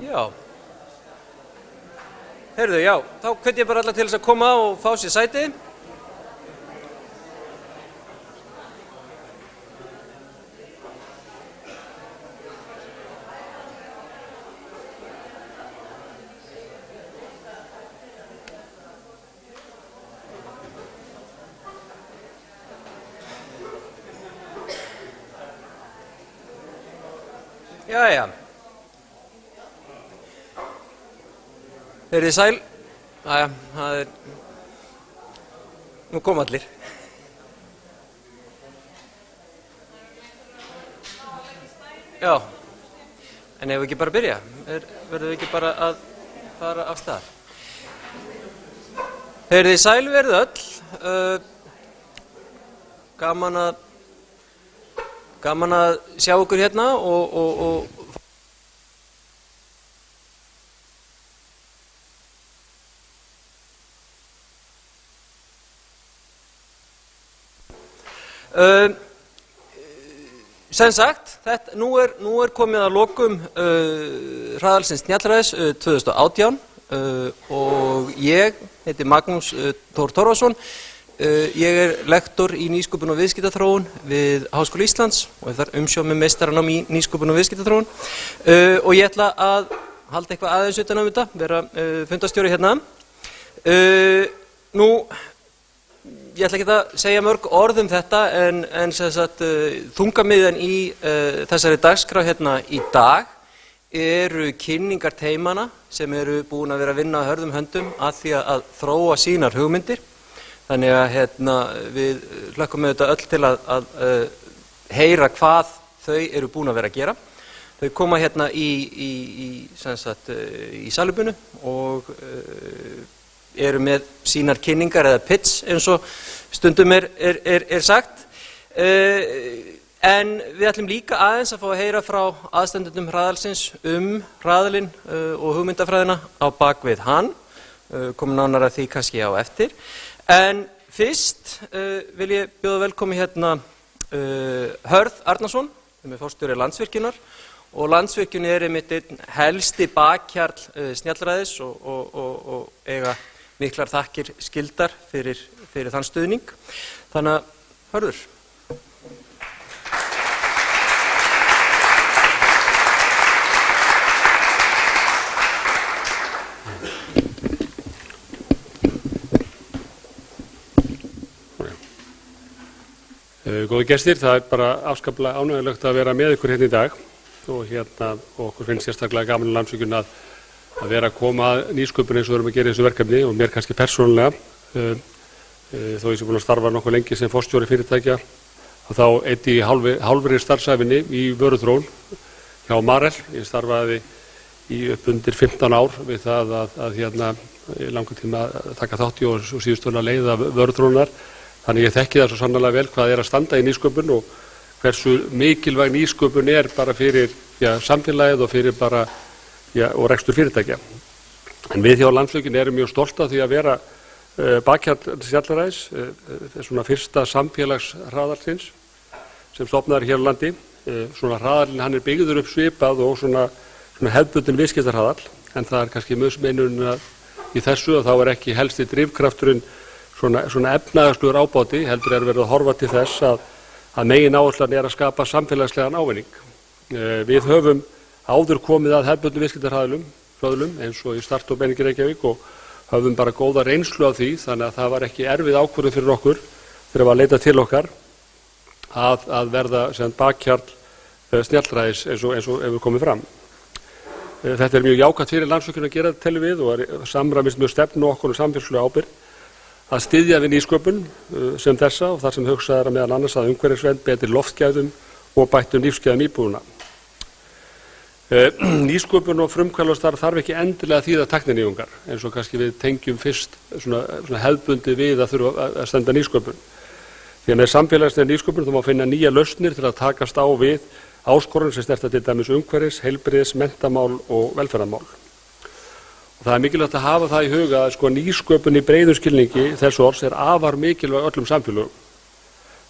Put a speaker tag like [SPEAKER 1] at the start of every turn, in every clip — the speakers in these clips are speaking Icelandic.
[SPEAKER 1] Já. Heyrðu, já, þá hvet ég bara alla til þess að koma og fá sér sæti. Jæja. Verið þið sæl? Jæja, það nú koma allir. Já. En ef við ekki bara byrja? Verðum við ekki bara að fara af stað? Verið þið sæl verið öll. Gaman að sjá ykkur hérna og sem sagt, nú er komið að lokum hraðalsins Snjallræðis 2018 og ég heiti Magnús Þór Torfason. Ég er lektor í nýsköpun og viðskiptaþróun við Háskóla Íslands og ég þarf umsjón með meistaranám í nýsköpun og viðskiptaþróun og ég ætla að halda eitthvað aðeins utan um þetta, vera fundarstjóri hérna. Ég ætla ekki að segja mörg orð þetta en sem sagt, þungamiðjan í þessari dagskrá hérna í dag eru kynningar teymana sem eru búin að vera að vinna að hörðum höndum að því að þróa sínar hugmyndir. Þannig að við hlökkum með þetta öll til að heyra hvað þau eru búin að vera að gera. Þau koma hérna í salubunu og eru með sínar kynningar eða pitch eins og stundum er sagt. En við ætlum líka aðeins að fá að heyra frá aðstandendum hraðalsins hraðalinn og hugmyndafræðina á bakvið hann. Komum nánar að því kannski á eftir. En fyrst vil ég bjóða velkomi hérna Hörð Arnarsson, sem er forstjóri Landsvirkjunar og Landsvirkjun er einmitt einn helsti bakhjarl Snjallræðis og eiga miklar þakkir skildar fyrir þann stuðning. Þannig að Hörður.
[SPEAKER 2] Góði gestir, það er bara afskaplega ánægjulegt að vera með ykkur hérna í dag og okkur finnst sérstaklega gaman í Landsvirkjun að vera að koma að nýsköpun eins og við erum að gera í þessu verkefni og mér kannski persónulega þó ég sé búin að starfa nokkuð lengi sem forstjóri fyrirtækja og þá eyddi í hálfri starfsævinni í vöruþróun hjá Marel. Ég starfaði í upp undir 15 ár við það að langan tíma að taka þátt í og síðustöðuna leiða vöruþróunar. Þannig ég þekki það svo sannarlega vel hvað er að standa í nýsköpun og hversu mikilvæg nýsköpun er bara fyrir samfélagið og fyrir bara og rekstur fyrirtækja. En við hjá Landsvirkjun erum mjög stolt af því að vera bakhjarl Snjallræðis, svona fyrsta samfélagshraðalsins sem stofnaður hér á landi. Svona hraðalinn hann er byggður upp svipað og svona hefðbundinn viðskiptahraðall, en það er kannski munurinn í þessu að þá er ekki helsti drifkrafturinn svona efnahagslegur ábati, heldur er verið að horfa til þess að megin áherslan er að skapa samfélagslegan ávinning. Við höfum áður komið að hefðbundnum viðskiptahraðlum eins og í Start-up Einingu Reykjavík og höfum bara góða reynslu af því, þannig að það var ekki erfið ákvörðun fyrir okkur þegar við að leita til okkar að verða bakhjarl Snjallræðis eins og hefur komið fram. Þetta er mjög jákvætt fyrir Landsvirkjun að gera þetta teljum við og samræmist mjög stefnu okkur og samfélagslega ábyrgð að styðja við nýsköpun sem þessa og þar sem hugsað er að meðal annars að umhverfisvernd, betri loftgæðum og bættum lífsgæðum íbúðuna. Nýsköpun og frumkvöðlastarf þarf ekki endilega að þýða tækninýjungar eins og kannski við tengjum fyrst svona hefðbundi við að þurfa að stunda nýsköpun. Því að með samfélagslega nýsköpun þá má finna nýja lausnir til að takast á við áskorun sem snerta til dæmis umhverfis, heilbrigðis, menntamál og velferðarmál. Það er mikilvægt að hafa það í huga að nýsköpun í breiðum skilningi þessu orðs er afar mikilvæg öllum samfélögum.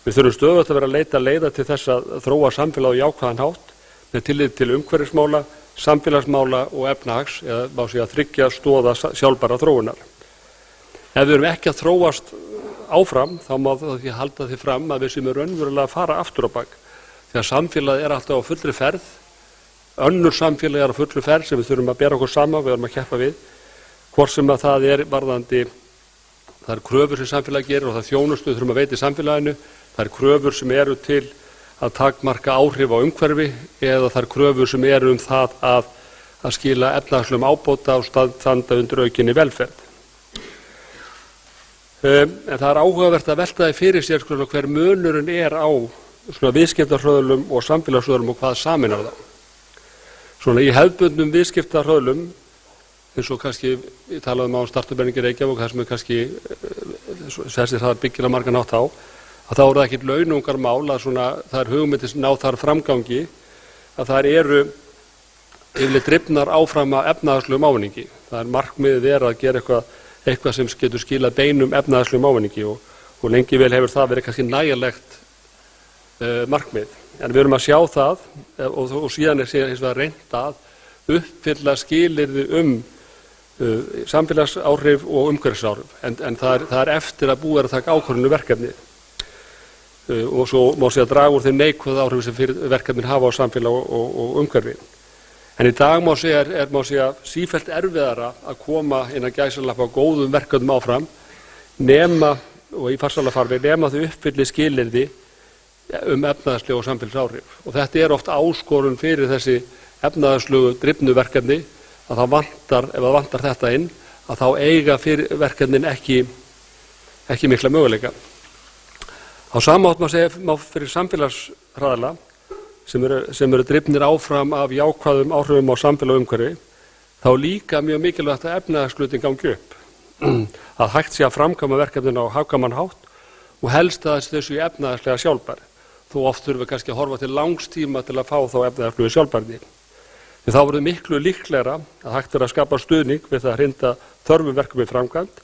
[SPEAKER 2] Við þurfum stöðugt að vera að leita leiða til þess að þróa samfélag á jákvæðan hátt með tillit til umhverfismála, samfélagsmála og efnahags, eða má segja þriggja stoða sjálfbæra þróunar. Ef við erum ekki að þróast áfram, þá má því halda því fram að við sem raunverulega að fara aftur á bak. Þegar samfélagið alltaf á fullri ferð, önnur samfélagið á fullri ferð sem við þurfum að bera okkur saman, við erum að keppa við, hvort sem að það varðandi, það kröfur sem samfélagið gerir og það þjónustu við þurfum að veita í samfélaginu, það kröfur sem eru til að takmarka áhrif á umhverfi eða það kröfur sem eru það að skila efnahagslegum ábóta og standa undir aukinni velferð. En það áhugavert að velta því fyrir sér hver munurinn á viðskiptahröðlum og samfélagshröðlum og hvað sameinar þá. Svona í hefðbundnum viðskiptahröðlum, eins og kannski ég talaði á startup-menningi Reykjavík og það sem kannski þessi það byggir að margan átt á, að þá það ekkert launungarmál að það hugmyndir ná þar framgangi, að það eru yfirleitt drifnar áfram að efnahagslegum ávinningi. Það markmiðið að gera eitthvað sem getur skilað beinum efnahagslegum ávinningi og lengi vel hefur það verið kannski nægjanlegt markmið. En við erum að sjá það og síðan hins vegar reynt að uppfylla skilyrði samfélagsáhrif og umhverfisáhrif. En það eftir að búið að taka ákvörðun verkefni. Og svo má segja að draga úr þeim neikvæðu áhrif sem verkefnin hafa á samfélag og umhverfi. En í dag má segja sífellt erfiðara að koma inn að gæsalappa á góðum verkefnum áfram og í farsalafarfi nema þau uppfylli skilyrði efnahagsleg og samfélagsáhrif. Og þetta oft áskorun fyrir þessi efnahagslegu drifnu verkefni að ef það vantar þetta inn, að þá eiga verkefnin ekki mikla möguleika. Á sama hátt má fyrir samfélagshraðala sem eru drifnir áfram af jákvæðum áhrifum á samfélag og umhverfi, þá líka mjög mikilvægt að efnahagslutin gangi upp. Að hægt sé að framkvæma verkefnin á hagkvæman hátt og helst að þessu efnahagslega sjálfbær. Þó oft þurfum við kannski að horfa til langs tíma til að fá þá efnahagslegu sjálfbærni. Því þá verður miklu líklegra að hægt að skapa stuðning við það að hrinda þörfum verkefni framkvæmt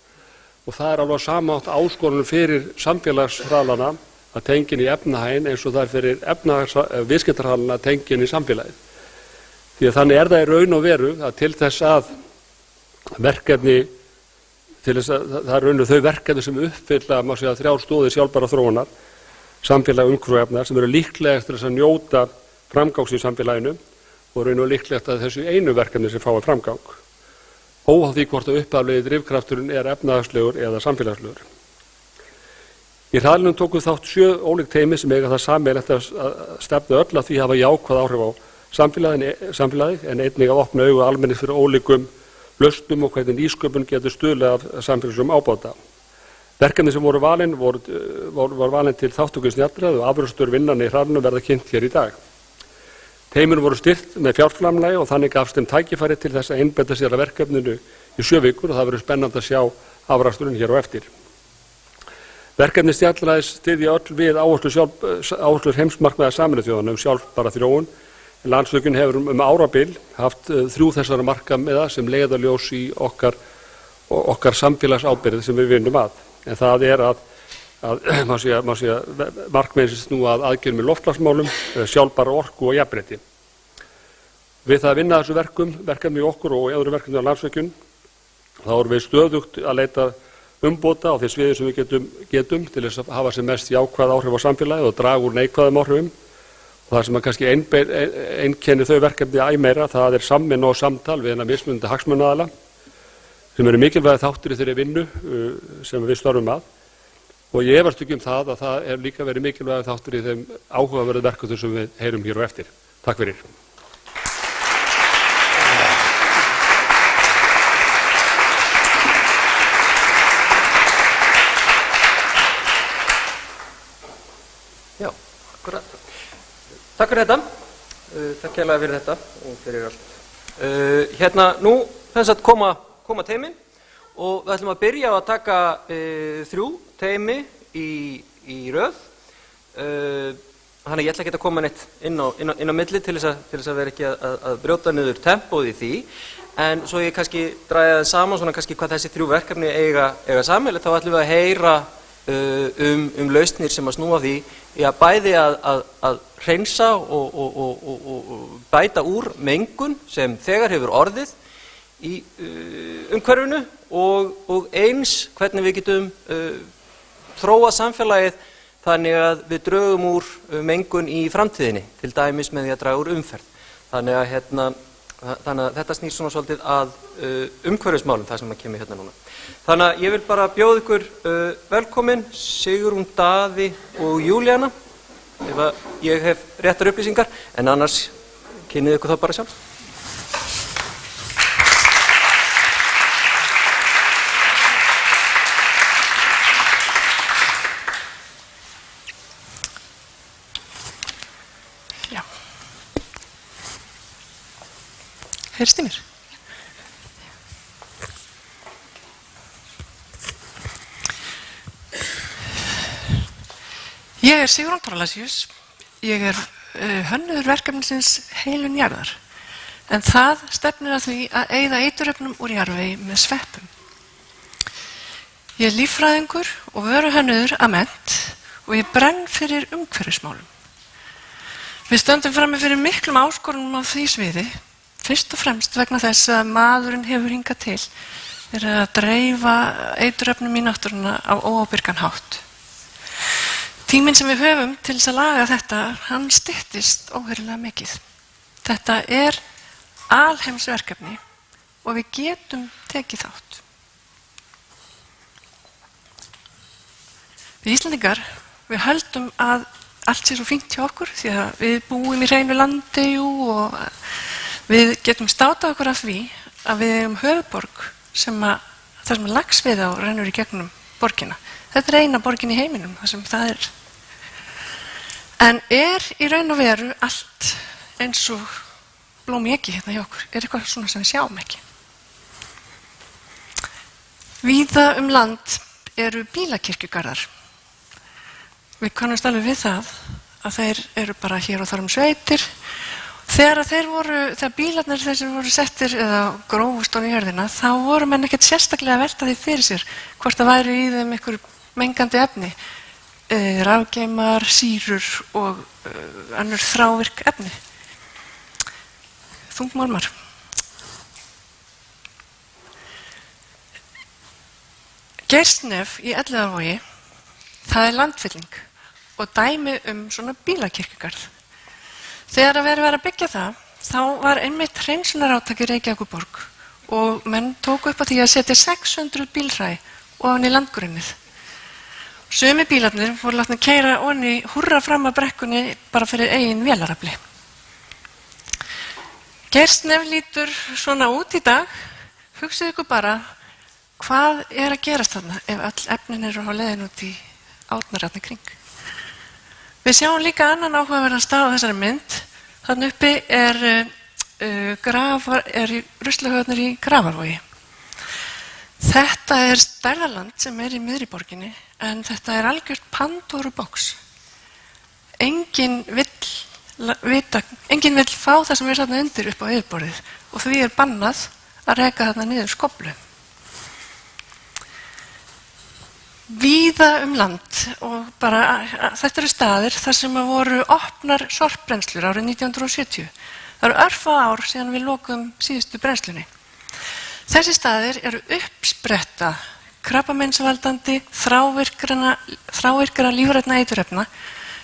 [SPEAKER 2] og það alveg sama átt áskorunum fyrir samfélagshraðlana að tengja í efnahaginn eins og það fyrir viðskiptahralana að tengja í samfélagið. Því að þannig það í raun og veru að til þess að verkefni, það raun og þau verkefni sem uppfylla, má segja, 3 stoðir sjálfbæra þróunar, samfélag umhverfisefna sem eru líklegast til þess að njóta framgangs í samfélaginu og raun og líklegt að þessu einu verkefni sem fái framgang. Óháð því hvort að upphaflegi drifkrafturinn efnahagslegur eða samfélagslegur. Í hraðlunum tóku þátt 7 ólík teymi sem eiga það sameiginlegt að stefna öll að því hafa jákvæð áhrif á samfélagið en einnig að opna augu almennings fyrir ólíkum lausnum og hvernig nýsköpun getur stuðlað af samfélagslegum ábata. Verkefni sem voru valin til þátttöku í snjallræði og afrakstur vinnan í hraðlunum verða kynnt hér í dag. Teymin voru styrkt með fjárframlagi og þannig gafst þeim tækifæri til þess að einbeita sér að verkefninu í 7 vikur og það verður spennandi að sjá afraksturinn hér á eftir. Verkefni snjallræðis styðja öll við áherslur heimsmarkmiða Sameinuðu þjóðanna sjálfbæra þróun. Landsvirkjun hefur árabil haft 3 þessara markmiða sem leiðarljós í okkar samfélagsábyrgð sem við vinnum að. En það að má segja markmiðin sem snúa að aðgerðum í loftslagsmálum, sjálfbæra orku og jafnrétti. Við það að vinna þessu verkefni í okkur og öðru verkefni á Landsvirkjun, þá erum við stöðugt að leita umbóta á þeim sviðum sem við getum til þess að hafa sem mest jákvæð áhrif á samfélagið og draga úr neikvæðum áhrifum. Og það sem kannski einkennir þau verkefni æ meira, það samvinna og samtal við mismunandi hagsmunaaðila sem eru mikilvægir þáttir í þeirri vinnu sem við störfum að. Og ég efast ekki það að það líka verið mikilvægir þáttir í þeim áhugaverðu verkefnum sem við heyrum hér á eftir. Takk fyrir.
[SPEAKER 1] Já, akkurat. Takk fyrir þetta. Takk kærlega fyrir þetta og fyrir allt. Nú þess að koma teymin og við ætlum að byrja á að taka 3 teymi í röð. Þannig ég ætla ekki að koma neitt inn á milli til þess að vera ekki að brjóta niður tempóð í því. En svo ég kannski draga það saman svona kannski hvað þessi 3 verkefni eiga sameiginlegt, þá ætlum við að heyra lausnir sem að snúa því bæði að hreinsa og bæta úr mengun sem þegar hefur orðið í umhverfinu og eins hvernig við getum þróað samfélagið þannig að við drögum úr mengun í framtíðinni, til dæmis með því að draga úr umferð. Þannig að þetta snýr svona svolítið að umhverfismálum, það sem að kemur hérna núna. Þannig að ég vil bara bjóða ykkur velkomin, Sigrún, Daði og Júlíana, ef að ég hef réttar upplýsingar, en annars kynnið ykkur það bara sjálf.
[SPEAKER 3] Heyrst í mér? Ég Sigrún Thorlacius. Ég hönnuður verkefnisins Heilun jarðar. En það stefnir að því að eyða eiturefnum úr jarðvegi með sveppum. Ég líffræðingur og vöruhönnuður að mennt og ég brenn fyrir umhverfismálum. Við stöndum frammi fyrir miklum áskorunum á því sviði, fyrst og fremst vegna þess að maðurinn hefur hingað til verið að dreifa eiturefnum í náttúruna á óábyrgan hátt. Tíminn sem við höfum til þess að laga þetta, hann styttist óheyrilega mikið. Þetta er alheimsverkefni og við getum tekið þátt. Við Íslendingar, við höldum að allt sé svo fínt hjá okkur því að við búum í hreinu landi og við getum státað okkur af því að við eigum höfuðborg þar sem Laxveiðá rennur í gegnum borgina. Þetta er eina borgin í heiminum þar sem það er. En í raun og veru allt eins og blóm í eggi hérna hjá okkur? Er eitthvað svona sem við sjáum ekki? Víða land eru bílakirkjugarðar. Við kannumst alveg við það að þeir eru bara hér og þar sveitir. Þegar bílarnir þessir voru settir eða grófust ofan í jörðina, þá voru menn ekkert sérstaklega að velta því fyrir sér hvort það væri í þeim einhver mengandi efni, rafgeymar, sýrur og önnur þrávirk efni. Þungmálmar. Geirsnef í Elliðaárvogi, það er landfylling og dæmi svona bílakirkjugarð. Þegar verið var að byggja það, þá var einmitt hreinsunarátak í Reykjavíkurborg og menn tóku upp á því að setja 600 bílhræ ofan í landgrunnið. Sumi bílarnir voru látnir keyra ofan í húrra fram að brekkunni bara fyrir eigin vélarafli. Geirsnef lítur svona út í dag. Hugsið ykkur bara hvað er að gerast þarna ef öll efnin eru á leiðin út í átnararni kring. Við sjáum líka annan áhugaverðan stað á þessari mynd. Þarna uppi er ruslahaugarnir í Grafarvogi. Þetta er stærðarland sem er í miðri borginni, en þetta er algjört Pandorubox. Enginn vill fá það sem er þarna undir upp á yfirborðið og því er bannað að reka þarna niður skóflu. Víða land og þetta eru staðir þar sem voru opnar sorpbrennslur árið 1970. Það eru örfá ár síðan við lokum síðustu brennslunni. Þessi staðir eru uppspretta krabbameinsvaldandi þrávirkra lífrænna eiturefna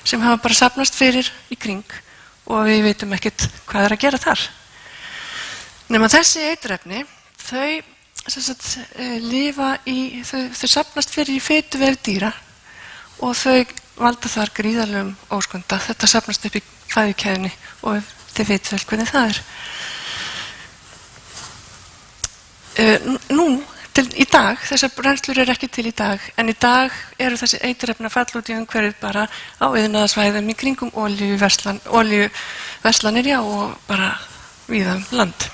[SPEAKER 3] sem hafa bara safnast fyrir í kring og við veitum ekkert hvað er að gera þar. Nema þessi eiturefni, þau þau safnast fyrir í fituvef dýra og þau valda þar gríðarlegum óskunda. Þetta safnast upp í fæðukeðjunni og þið veit vel hvernig það er. Í dag, þessar brennslur eru ekki til í dag, en í dag eru þessi eiturefni að falla út í umhverfið bara á iðnaðarsvæðum í kringum olíuverslanir og bara víða land.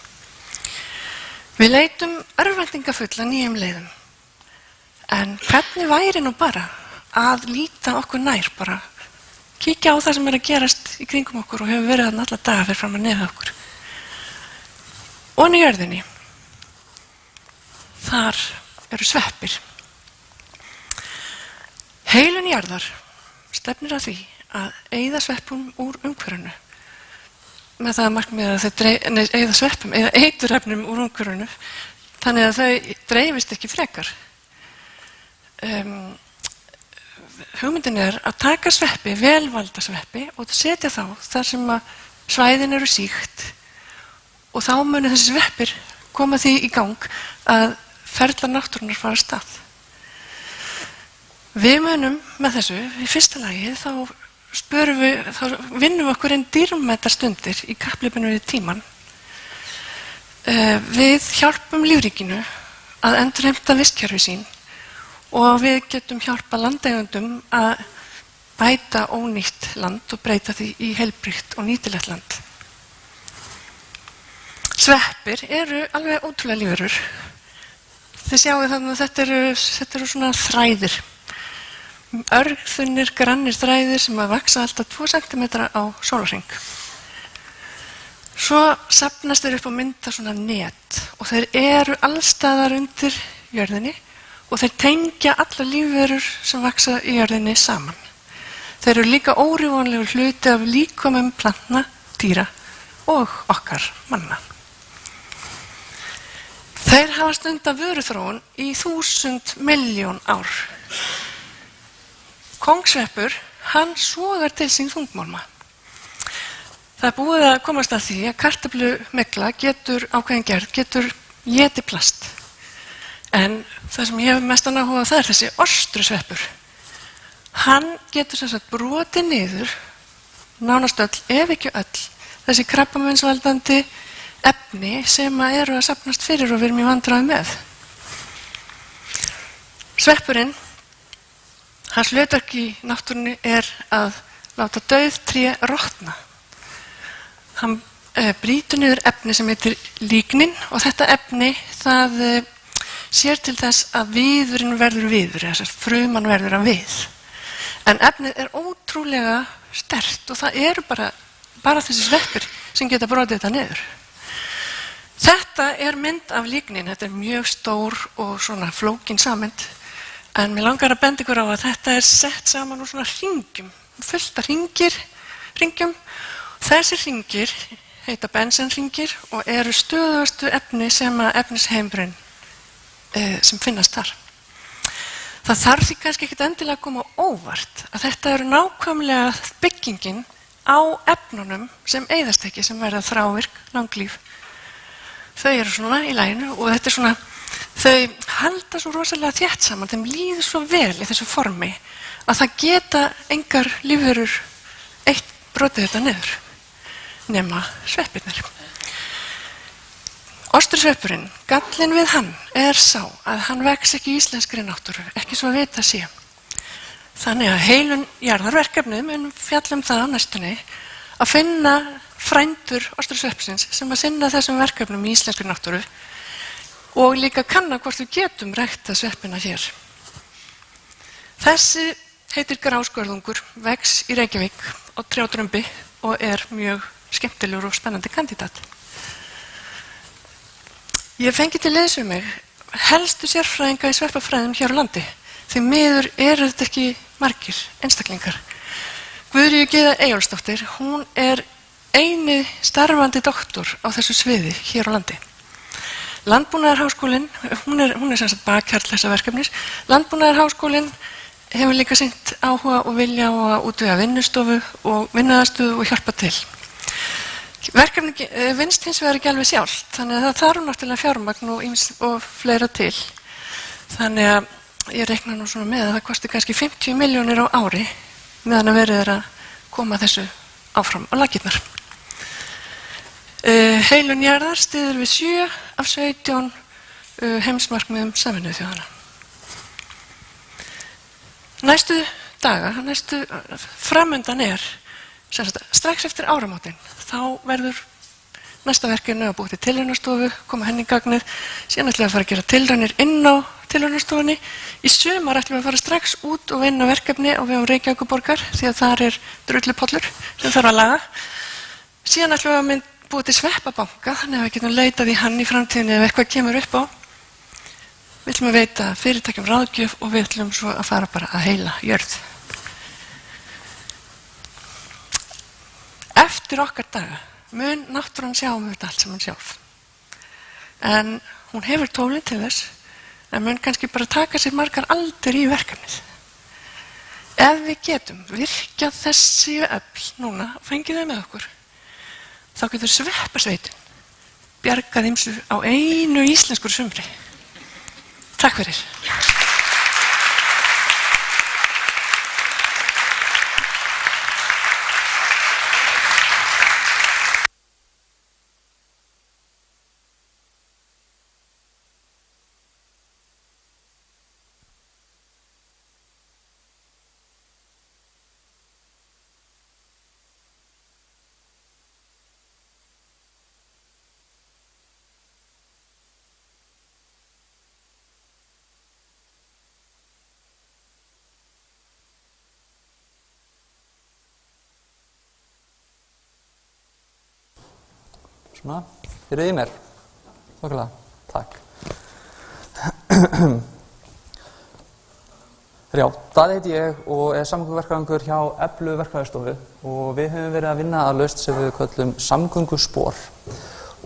[SPEAKER 3] Við leitum örvæntingafull að nýjum leiðum, en hvernig væri nú bara að líta okkur nær, bara kíkja á það sem er að gerast í kringum okkur og hefur verið þarna alla daga fyrir fram að nefna okkur. Ofan í jörðinni, þar eru sveppir. Heilun jarðar stefnir að því að eyða sveppum úr umhverfinu með það að markmiða að þau eyða eiturefnum úr umhverfinu þannig að þau dreifist ekki frekar. Hugmyndin er að taka sveppi, velvalda sveppi og setja þá þar sem að svæðin eru sýkt og þá munu þessi sveppir koma því í gang að ferlar náttúrunnar fara af stað. Við munum með þessu, í fyrsta lagi, þá vinnum við okkur einn dýrmætar stundir í kapphlaupinu við tímann. Við hjálpum lífríkinu að endurheimta vistkerfi sín og við getum hjálpað landeigendum að bæta ónýtt land og breyta því í heilbrigt og nýtilegt land. Sveppir eru alveg ótrúlega lífverur. Þið sjáu þannig að þetta eru svona þræðir. Örþunnir, grannir þræðir sem að vaxa alltaf 2 cm á sólarhring. Svo safnast þeir upp og mynda svona net og þeir eru allstaðar undir jörðinni og þeir tengja alla lífverur sem vaxa í jörðinni saman. Þeir eru líka órjúvanlegur hluti af líkömum plantna, dýra og okkar manna. Þeir hafa stundað vöruþróun í 1000 milljón ár. Kóngsveppur, hann sogar til sín þungmálma. Það er búið að komast að því að kartöflumygla getur étið plast. En það sem ég hef mestan áhuga á það er þessi ostrusveppur. Hann getur sem sagt brotið niður, nánast öll, ef ekki öll, þessi krabbameinsvaldandi efni sem eru að safnast fyrir og við erum í vandræðum með. Sveppurinn, hans hlutverk í náttúrunni er að láta dauð tré rotna. Hann brýtur niður efni sem heitir lígnin og þetta efni það sér til þess að viðurinn verður viður, þess að fruman verður að við. En efnið er ótrúlega sterkt og það eru bara þessi sveppir sem geta brotið þetta niður. Þetta er mynd af lígnin, þetta er mjög stór og svona flókin sameind. En mér langar að benda ykkur á að þetta er sett saman úr svona hringjum, fullt af hringjum. Þessi hringir heita bensenhringir og eru stöðugastu efni sem að efnisheimurinn sem finnast þar. Það þarf því kannski ekkert endilega að koma óvart að þetta eru nákvæmlega byggingin á efnunum sem eyðast ekki, sem verða þrávirk, langlíf. Þau eru svona í laginu og þetta er svona, þau halda svo rosalega þétt saman, þeim líður svo vel í þessu formi að það geta engar lífverur eitt brotið þetta niður, nema sveppirnir. Ostursveppurinn, gallinn við hann er sá að hann vex ekki í íslenskri náttúru, ekki svo að vita sé. Þannig að heilun jarðarverkefnið munum fjallum það á næstunni að finna frændur ostursveppsins sem að sinna þessum verkefnum í íslenskri náttúru og líka kanna hvort við getum ræktað sveppina hér. Þessi heitir gráskorðungur, vex í Reykjavík á Trjádrumbi og er mjög skemmtilegur og spennandi kandídat. Ég fengi til liðs við mig helstu sérfræðinga í sveppafræðum hér á landi. Því miður eru þetta ekki margir einstaklingar. Guðríður Gyða Eyjólfsdóttir, hún er eini starfandi doktor á þessu sviði hér á landi. Landbúnaðarháskólinn, hún er sem sagt bakhjarl þessa verkefnis. Landbúnaðarháskólinn hefur líka sýnt áhuga og vilja á að útvega vinnustofu og vinnuaðstöðu og hjálpa til. Verkefni vinnst hins vegar ekki alveg sjálft, þannig að það þarf náttúrulega fjármagn og fleira til. Þannig að ég reikna nú svona með að það kosti kannski 50 milljónir á ári meðan að verið er að koma þessu áfram á lakirnar. Heilun jarðar styður við 7 af 17 heimsmarkmiðum Sameinuðu þjóðanna. Næstu daga, framundan er strax eftir áramótin, þá verður næsta verkefni að búið til tilraunastofu, koma henni í gagnið, síðan ætlum við að fara að gera tilraunir inn á tilraunastofunni. Í sumar ætlum við að fara strax út og vinna verkefni á vegum Reykjavíkurborgar því að þar er drullupollur sem þarf að laga. Síðan ætlum við að búið til sveppabanka, þannig að við getum leitað í hann í framtíðinni ef eitthvað kemur upp á. við ætlum að veita fyrirtækjum ráðgjöf og við ætlum svo að fara bara að heila jörð. Eftir okkar daga mun náttúran sjá þetta allt saman sjálf. En hún hefur tólið til þess en mun kannski bara taka sér margar aldir í verkefnið. Ef við getum virkjað þessi öfl núna og fengið þau með okkur, þá getur sveppasveitin bjargað ýmsu á einu íslenskur sumri. Takk fyrir.
[SPEAKER 4] Svona, þið í mér. Þokkalega, takk. Já, Daði heiti ég og samgönguverkfræðingur hjá Eflu verkfræðistofu og við höfum verið að vinna að lausn sem við köllum samgönguspor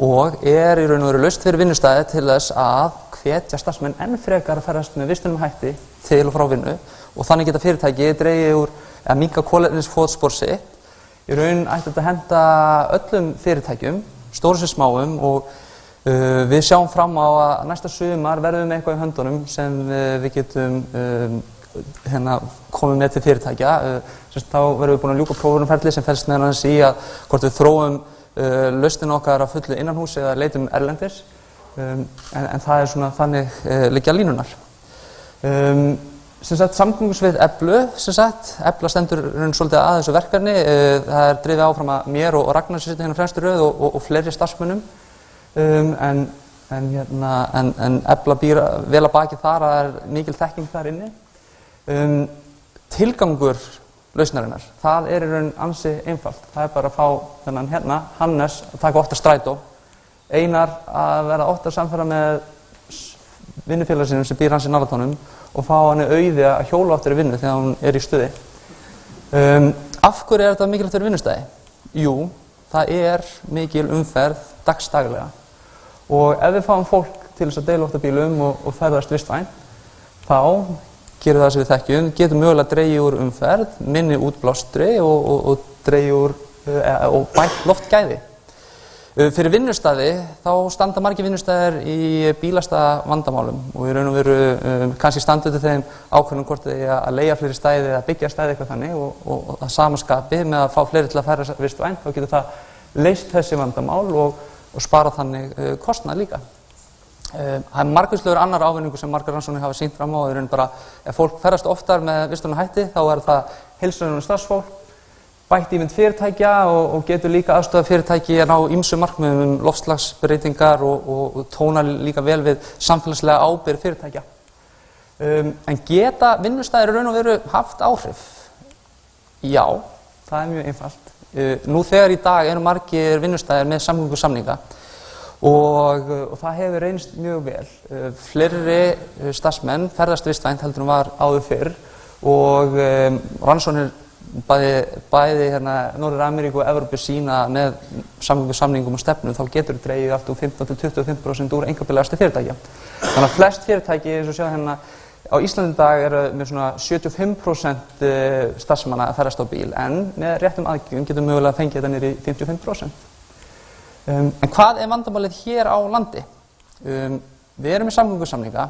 [SPEAKER 4] og í raun og veru lausn fyrir vinnustæði til þess að hvetja starfsmenn enn frekar að ferðast með vistunum hætti til og frá vinnu og þannig geta fyrirtæki dregið úr að minnka kolefnisfótspor sitt. Í raun ætti þetta að henta öllum fyrirtækjum, stórum sem smáum og við sjáum fram á að næsta sumar verðum við eitthvað í höndunum sem við getum komið með til fyrirtækja. Þá verðum við búin að ljúka prófunarferli sem felst meðal annars í að hvort við þróum lausnina okkar að fullu innanhús eða leitum erlendis en það er svona þannig liggja línunar. Samgöngusvið Eflu, Efla stendur svolítið að þessu verkefni. Það er drifið áfram að mér og Ragnar sem situr hérna fremstu röð og fleiri starfsmönnum. En Efla býr vel að baki þar að það er mikil þekking þar inni. Tilgangur lausnarinnar, það er í raun ansi einfalt. Það er bara að fá þennan hérna, Hannes, að taka ofta strætó. Einar að vera ofta að samfara með vinnufélaga sínum sem býr hans í Nálatónum og fá hann auði að hjóla áttur í vinnu þegar hún er í stuði. Af hverju er þetta mikilvægt fyrir vinnustæði? Jú, það er mikil umferð dagsdaglega og ef við fáum fólk til þess að deila ofta bílum og ferðast vistvænt, þá gerum það sem við þekkjum, getum mögulega dregið úr umferð, minni útblástri og dregið úr og bætt loftgæði. Fyrir vinnustæði þá standa margir vinnustæðir í bílastæðavandamálum og í raun og veru kannski standa til þeim ákvörðunum hvort þið að leigja fleiri stæði eða byggja stæði eitthvað þannig og að sama skapi með að fá fleiri til að ferðast vistvænt þá getur það leyst þessi vandamál og spara þannig kostnað líka. Það er margvíslegur annar ávinningur sem margar rannsóknir hafa sýnt fram á og í raun bara ef fólk ferðast oftar með vistunum hætti þá er það heilsunnum starfsfólk bætt ímynd fyrirtækja og getur líka aðstoða fyrirtæki að ná ýmsum markmiðum loftslagsbreytingar og tóna líka vel við samfélagslega ábyrgð fyrirtækja. En geta vinnustæðir raun og veru haft áhrif? Já, það er mjög einfalt. Nú þegar í dag eru margir vinnustæðir með samgöngusamninga og það hefur reynst mjög vel. Fleiri starfsmenn ferðast vistvænt heldur en var áður fyrr og rannsóknir bæði Norður-Ameríku og Evrópu sína með samgöngusamningum og stefnum þá getur dregið allt úr 15–25% úr einkabílaakstri fyrirtækja. Þannig að flest fyrirtæki, eins og sjá hérna á Íslandi í dag eru með svona 75% starfsmanna að ferðast á bíl en með réttum aðgerðum getum mögulega fengið þetta niður í 55%. En hvað er vandamálið hér á landi? Við erum með samgöngusamninga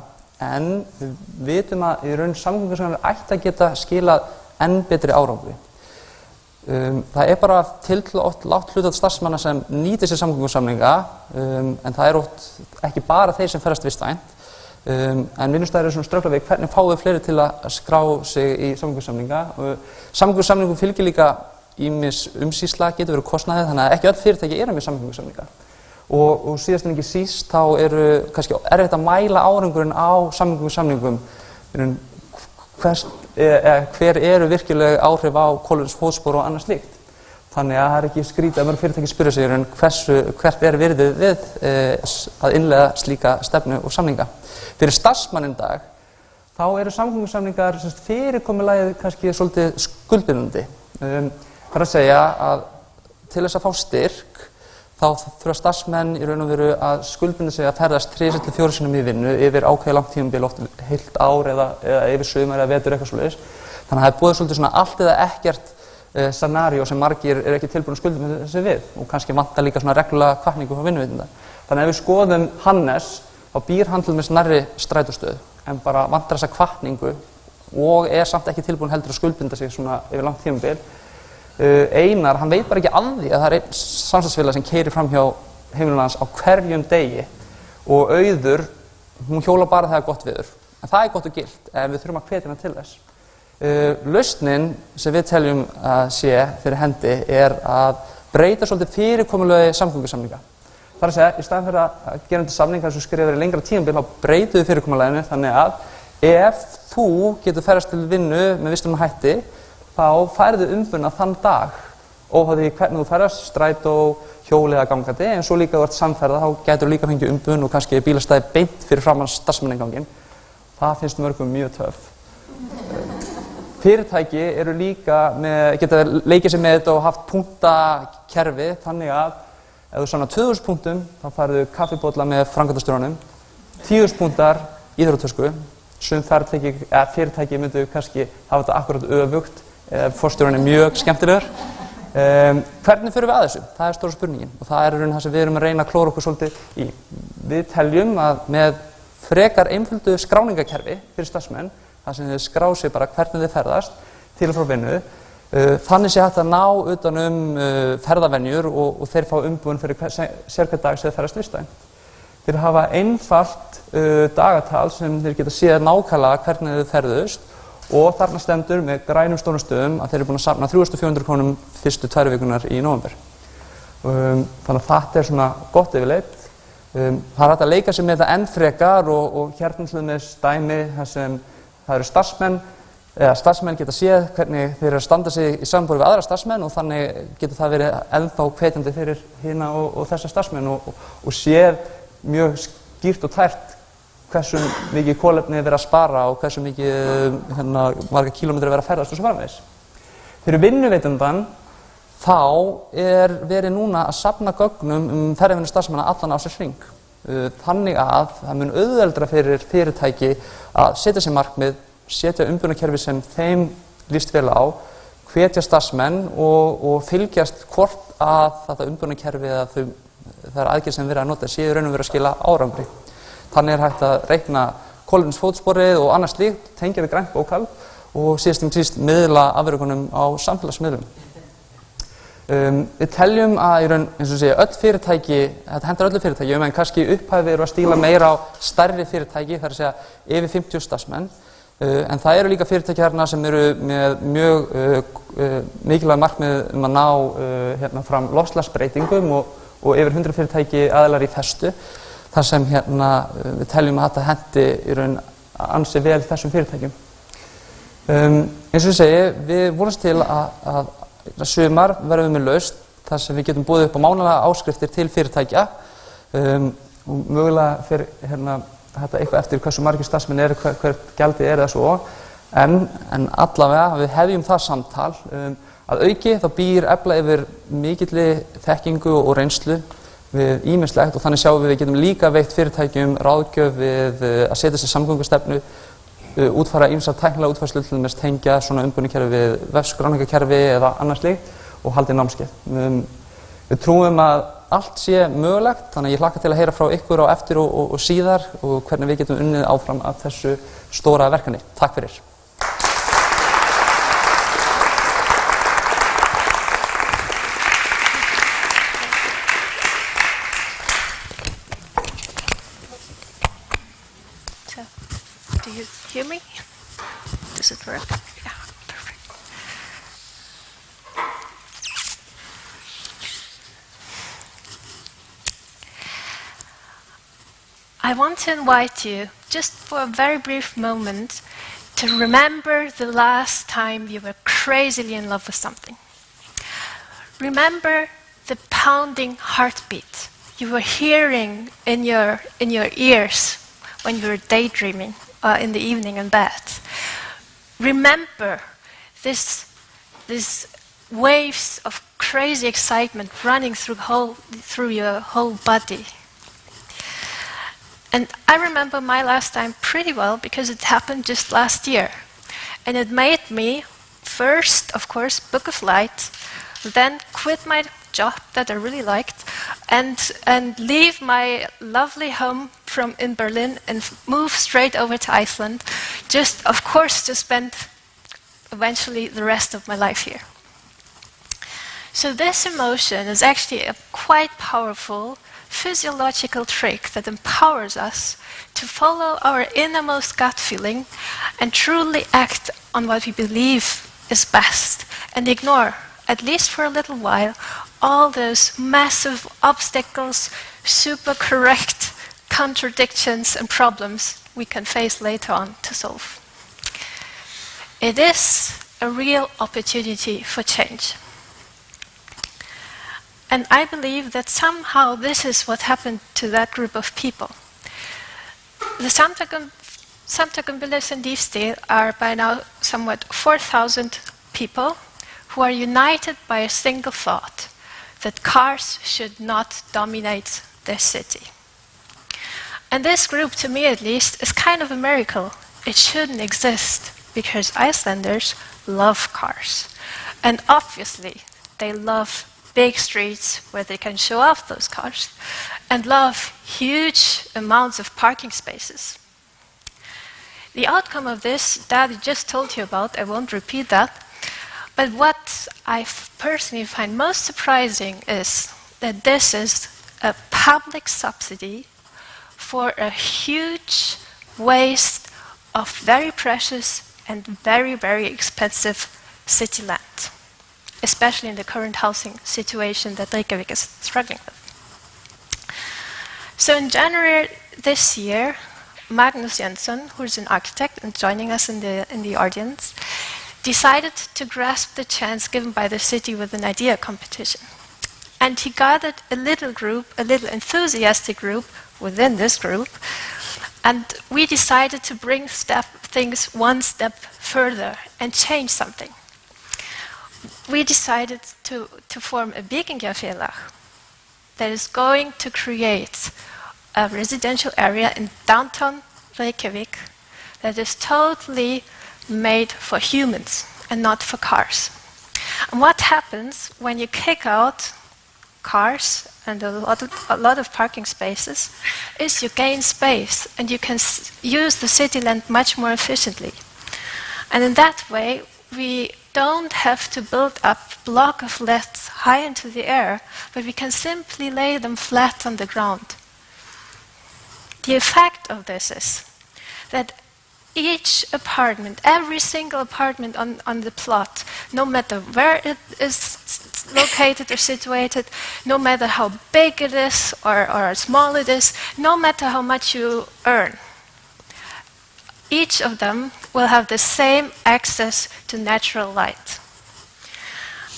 [SPEAKER 4] en við vitum að í raun samgöngusamningar ætti að geta skilað enn betri árangri. Það er bara tiltölulega lágt hlutfall starfsmanna sem nýtir sér samgöngusamninga en það er oft ekki bara þeir sem ferðast vistvænt en vinnustæðir eru svona ströggla við hvernig fáum við fleiri til að skrá sig í samgöngusamninga. Samgöngusamningum fylgir líka ýmis umsýsla, getur verið kostnaðið þannig að ekki öll fyrirtæki eru með samgöngusamninga og síðast en ekki síst þá eru kannski erfitt að mæla árangurinn á samgöngusamningum hver eru virkilega áhrif á kolefnisfótspor og annað slíkt. Þannig að það ekki skrítið að mörg fyrirtæki spyrja sig hvert virðið við að innleiða slíka stefnu og samninga. Fyrir starfsmanninn dag þá eru samgöngusamningar fyrirkomulagið kannski svolítið skuldbindandi. Það að segja að til þess að fá styrk þá þurfa starfsmenn í raun og veru að skuldbinda sig að ferðast 3-4 sinnum í vinnu yfir ákveðið langt tímabil, oft heilt ár eða yfir sumar eða vetur eitthvað svoleiðis. Þannig að það er boðið svolítið svona allt eða ekkert scenaríó sem margir ekki tilbúin að skuldbinda sig við og kannski vantar líka svona reglulega hvatningu frá vinnuveitanda. Þannig að ef við skoðum Hannes þá býr hann til dæmis nærri strætóstöð en bara vantar þessa hvatningu og samt ekki tilbúin heldur að skuldbinda sig svona yfir langt tímabil. Einar, hann veit bara ekki af því að það einn samstarfsfélag sem keyrir fram hjá heimilinu hans á hverjum degi og Auður, hún hjólar bara þegar gott veður. En það gott og gilt en við þurfum að hvetja hana til þess. Lausnin sem við teljum að sé fyrir hendi að breyta svolítið fyrirkomulagi samgöngusamninga. Það að segja, í staðan fyrir að gera þetta samningar sem skrifir í lengra tímabil, þá breytum við fyrirkomulaginu þannig að ef þú getur ferðast til vinnu með vissum hætti, þá færðu umbuna þann dag óháð því hvernig þú ferðast, strætó, hjóli eða gangandi, en svo líka þú ert samferða, þá getur líka fengið umbun og kannski bílastæði beint fyrir framan starfsmanninganginn. Það finnst mörgum mjög töff. Fyrirtæki eru líka geta leikið sér með þetta og haft punktakerfi, þannig að ef þú sannar 2000 punktum, þá færðu kaffibólla með framkvæmdastjóranum, 10.000 punktar íþróttatösku, sum fyrirtæki myndu kannski hafa þetta akkurat öfugt, forstjórinn mjög skemmtilegur. Hvernig förum við að þessu? Það stóra spurningin og það raun það sem við erum að reyna að klóra okkur svolítið í. Við teljum að með frekar einföldu skráningakerfi fyrir starfsmenn, þar sem þið skrá sig bara hvernig þið ferðast til og frá vinnu, þannig sé hægt að ná utan ferðavenjur og þeir fá umbúin fyrir sérhvern dag sem þeir ferðast listæn. Þeir hafa einfalt dagatal sem þeir geta séð nákvæmlega hvernig þið ferðust og þarna stendur með grænum stórum stöðum að þeir eru búin að safna 3.400 krónum fyrstu 2 vikunar í nóvember. Þannig að þetta svona gott yfirleitt. Það hægt að leika sér með þetta enn frekar og hérna til með dæmi þar sem það eru starfsmenn geta séð hvernig þeir eru að standa sig í samanborði við aðra starfsmenn og þannig getur það verið ennþá hvetjandi fyrir hina og þessa starfsmenn og séð mjög skýrt og tært hversu mikið kolefni verið að spara og hversu mikið marga kílómetrar verið að ferðast og svo framvegis. Fyrir vinnuveitandann þá verið núna að safna gögnum ferðavinnu starfsmanna allan á sér hring. Þannig að það mun auðveldara fyrir fyrirtæki að setja sér markmið, setja umbunarkerfi sem þeim líst vel á, hvetja starfsmenn og fylgjast hvort að þetta umbunarkerfi eða þær aðgerðir sem verið að nota séu raun og veru að skila árangri. Þannig hægt að reikna kolefnisfótsporið og annað slíkt, tengja við grænt bókhald og síðast miðla afurðunum á samfélagsmiðlum. Við teljum að í raun, eins og segja, öll fyrirtæki, þetta hentar öllu fyrirtæki, en kannski upphæfið eru að stíla meira á stærri fyrirtæki, það að segja yfir 50 starfsmenn, en það eru líka fyrirtæki hérna sem eru með mjög mikilvæg markmið að ná fram loftslagsbreytingum og yfir 100 fyrirtæki aðilar í festu, þar sem við teljum að þetta hendi í raun ansi vel þessum fyrirtækjum. Eins og ég segi, við vonumst til að sumar verðum við með lausn þar sem við getum boðið upp á mánaðarlegar áskriftir til fyrirtækja og mögulega fyrir þetta eitthvað eftir hversu margir starfsmenn eru, hvert gjaldið eða svo, en allavega við hefjum það samtal að auki þá býr efla yfir mikilli þekkingu og reynslu við ýmislegt og þannig sjáum við getum líka veitt fyrirtækjum ráðgjöf við að setja sér samgöngustefnu, útfæra ýmsar tæknilega útfærslu til þess tengja svona umbúningakerfi við vefskráningakerfi eða annars slíkt og haldið námskeið. Við trúum að allt sé mögulegt, þannig að ég hlakka til að heyra frá ykkur á eftir og síðar og hvernig við getum unnið áfram af þessu stóra verkefni. Takk fyrir.
[SPEAKER 5] Do you hear me? Does it work? Yeah, perfect. I want to invite you, just for a very brief moment, to remember the last time you were crazily in love with something. remember the pounding heartbeat you were hearing in your ears when you were daydreaming in the evening in bed. Remember this waves of crazy excitement running through your whole body. And I remember my last time pretty well because it happened just last year. And it made me first, of course, book a flight, then quit my job that I really liked, and leave my lovely home in Berlin and move straight over to Iceland, just, of course, to spend eventually the rest of my life here. So this emotion is actually a quite powerful physiological trick that empowers us to follow our innermost gut feeling and truly act on what we believe is best and ignore, at least for a little while, all those massive obstacles, super correct contradictions and problems we can face later on to solve. It is a real opportunity for change. And I believe that somehow this is what happened to that group of people. The Samtakumbilis in Divstil are by now somewhat 4,000 people who are united by a single thought, that cars should not dominate their city. And this group, to me at least, is kind of a miracle. It shouldn't exist because Icelanders love cars. And obviously, they love big streets where they can show off those cars and love huge amounts of parking spaces. The outcome of this, Daddy just told you about, I won't repeat that, but what I personally find most surprising is that this is a public subsidy for a huge waste of very precious and very, very expensive city land, especially in the current housing situation that Reykjavik is struggling with. So in January this year, Magnus Jensen, who is an architect and joining us in the audience, decided to grasp the chance given by the city with an idea competition. And he gathered a little group, a little enthusiastic group within this group, and we decided to bring things one step further and change something. We decided to form a byggingafélag that is going to create a residential area in downtown Reykjavik that is totally made for humans and not for cars. And what happens when you kick out cars and a lot of parking spaces is you gain space and you can use the city land much more efficiently. And in that way, we don't have to build up blocks of flats high into the air, but we can simply lay them flat on the ground. The effect of this is that each apartment, every single apartment on the plot, no matter where it is located or situated, no matter how big it is or how small it is, no matter how much you earn, each of them will have the same access to natural light.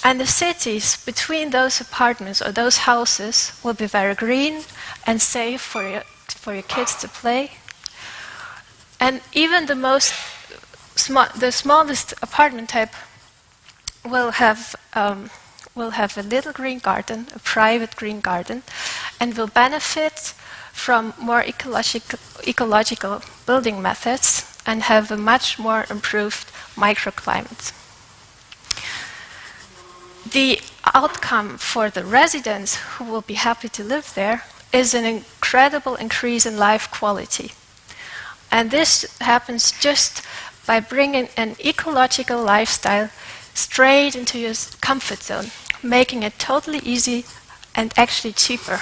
[SPEAKER 5] And the cities between those apartments or those houses will be very green and safe for your kids to play. And even the smallest apartment type will have a little green garden, a private green garden, and will benefit from more ecological building methods and have a much more improved microclimate. The outcome for the residents who will be happy to live there is an incredible increase in life quality. And this happens just by bringing an ecological lifestyle straight into your comfort zone, making it totally easy and actually cheaper.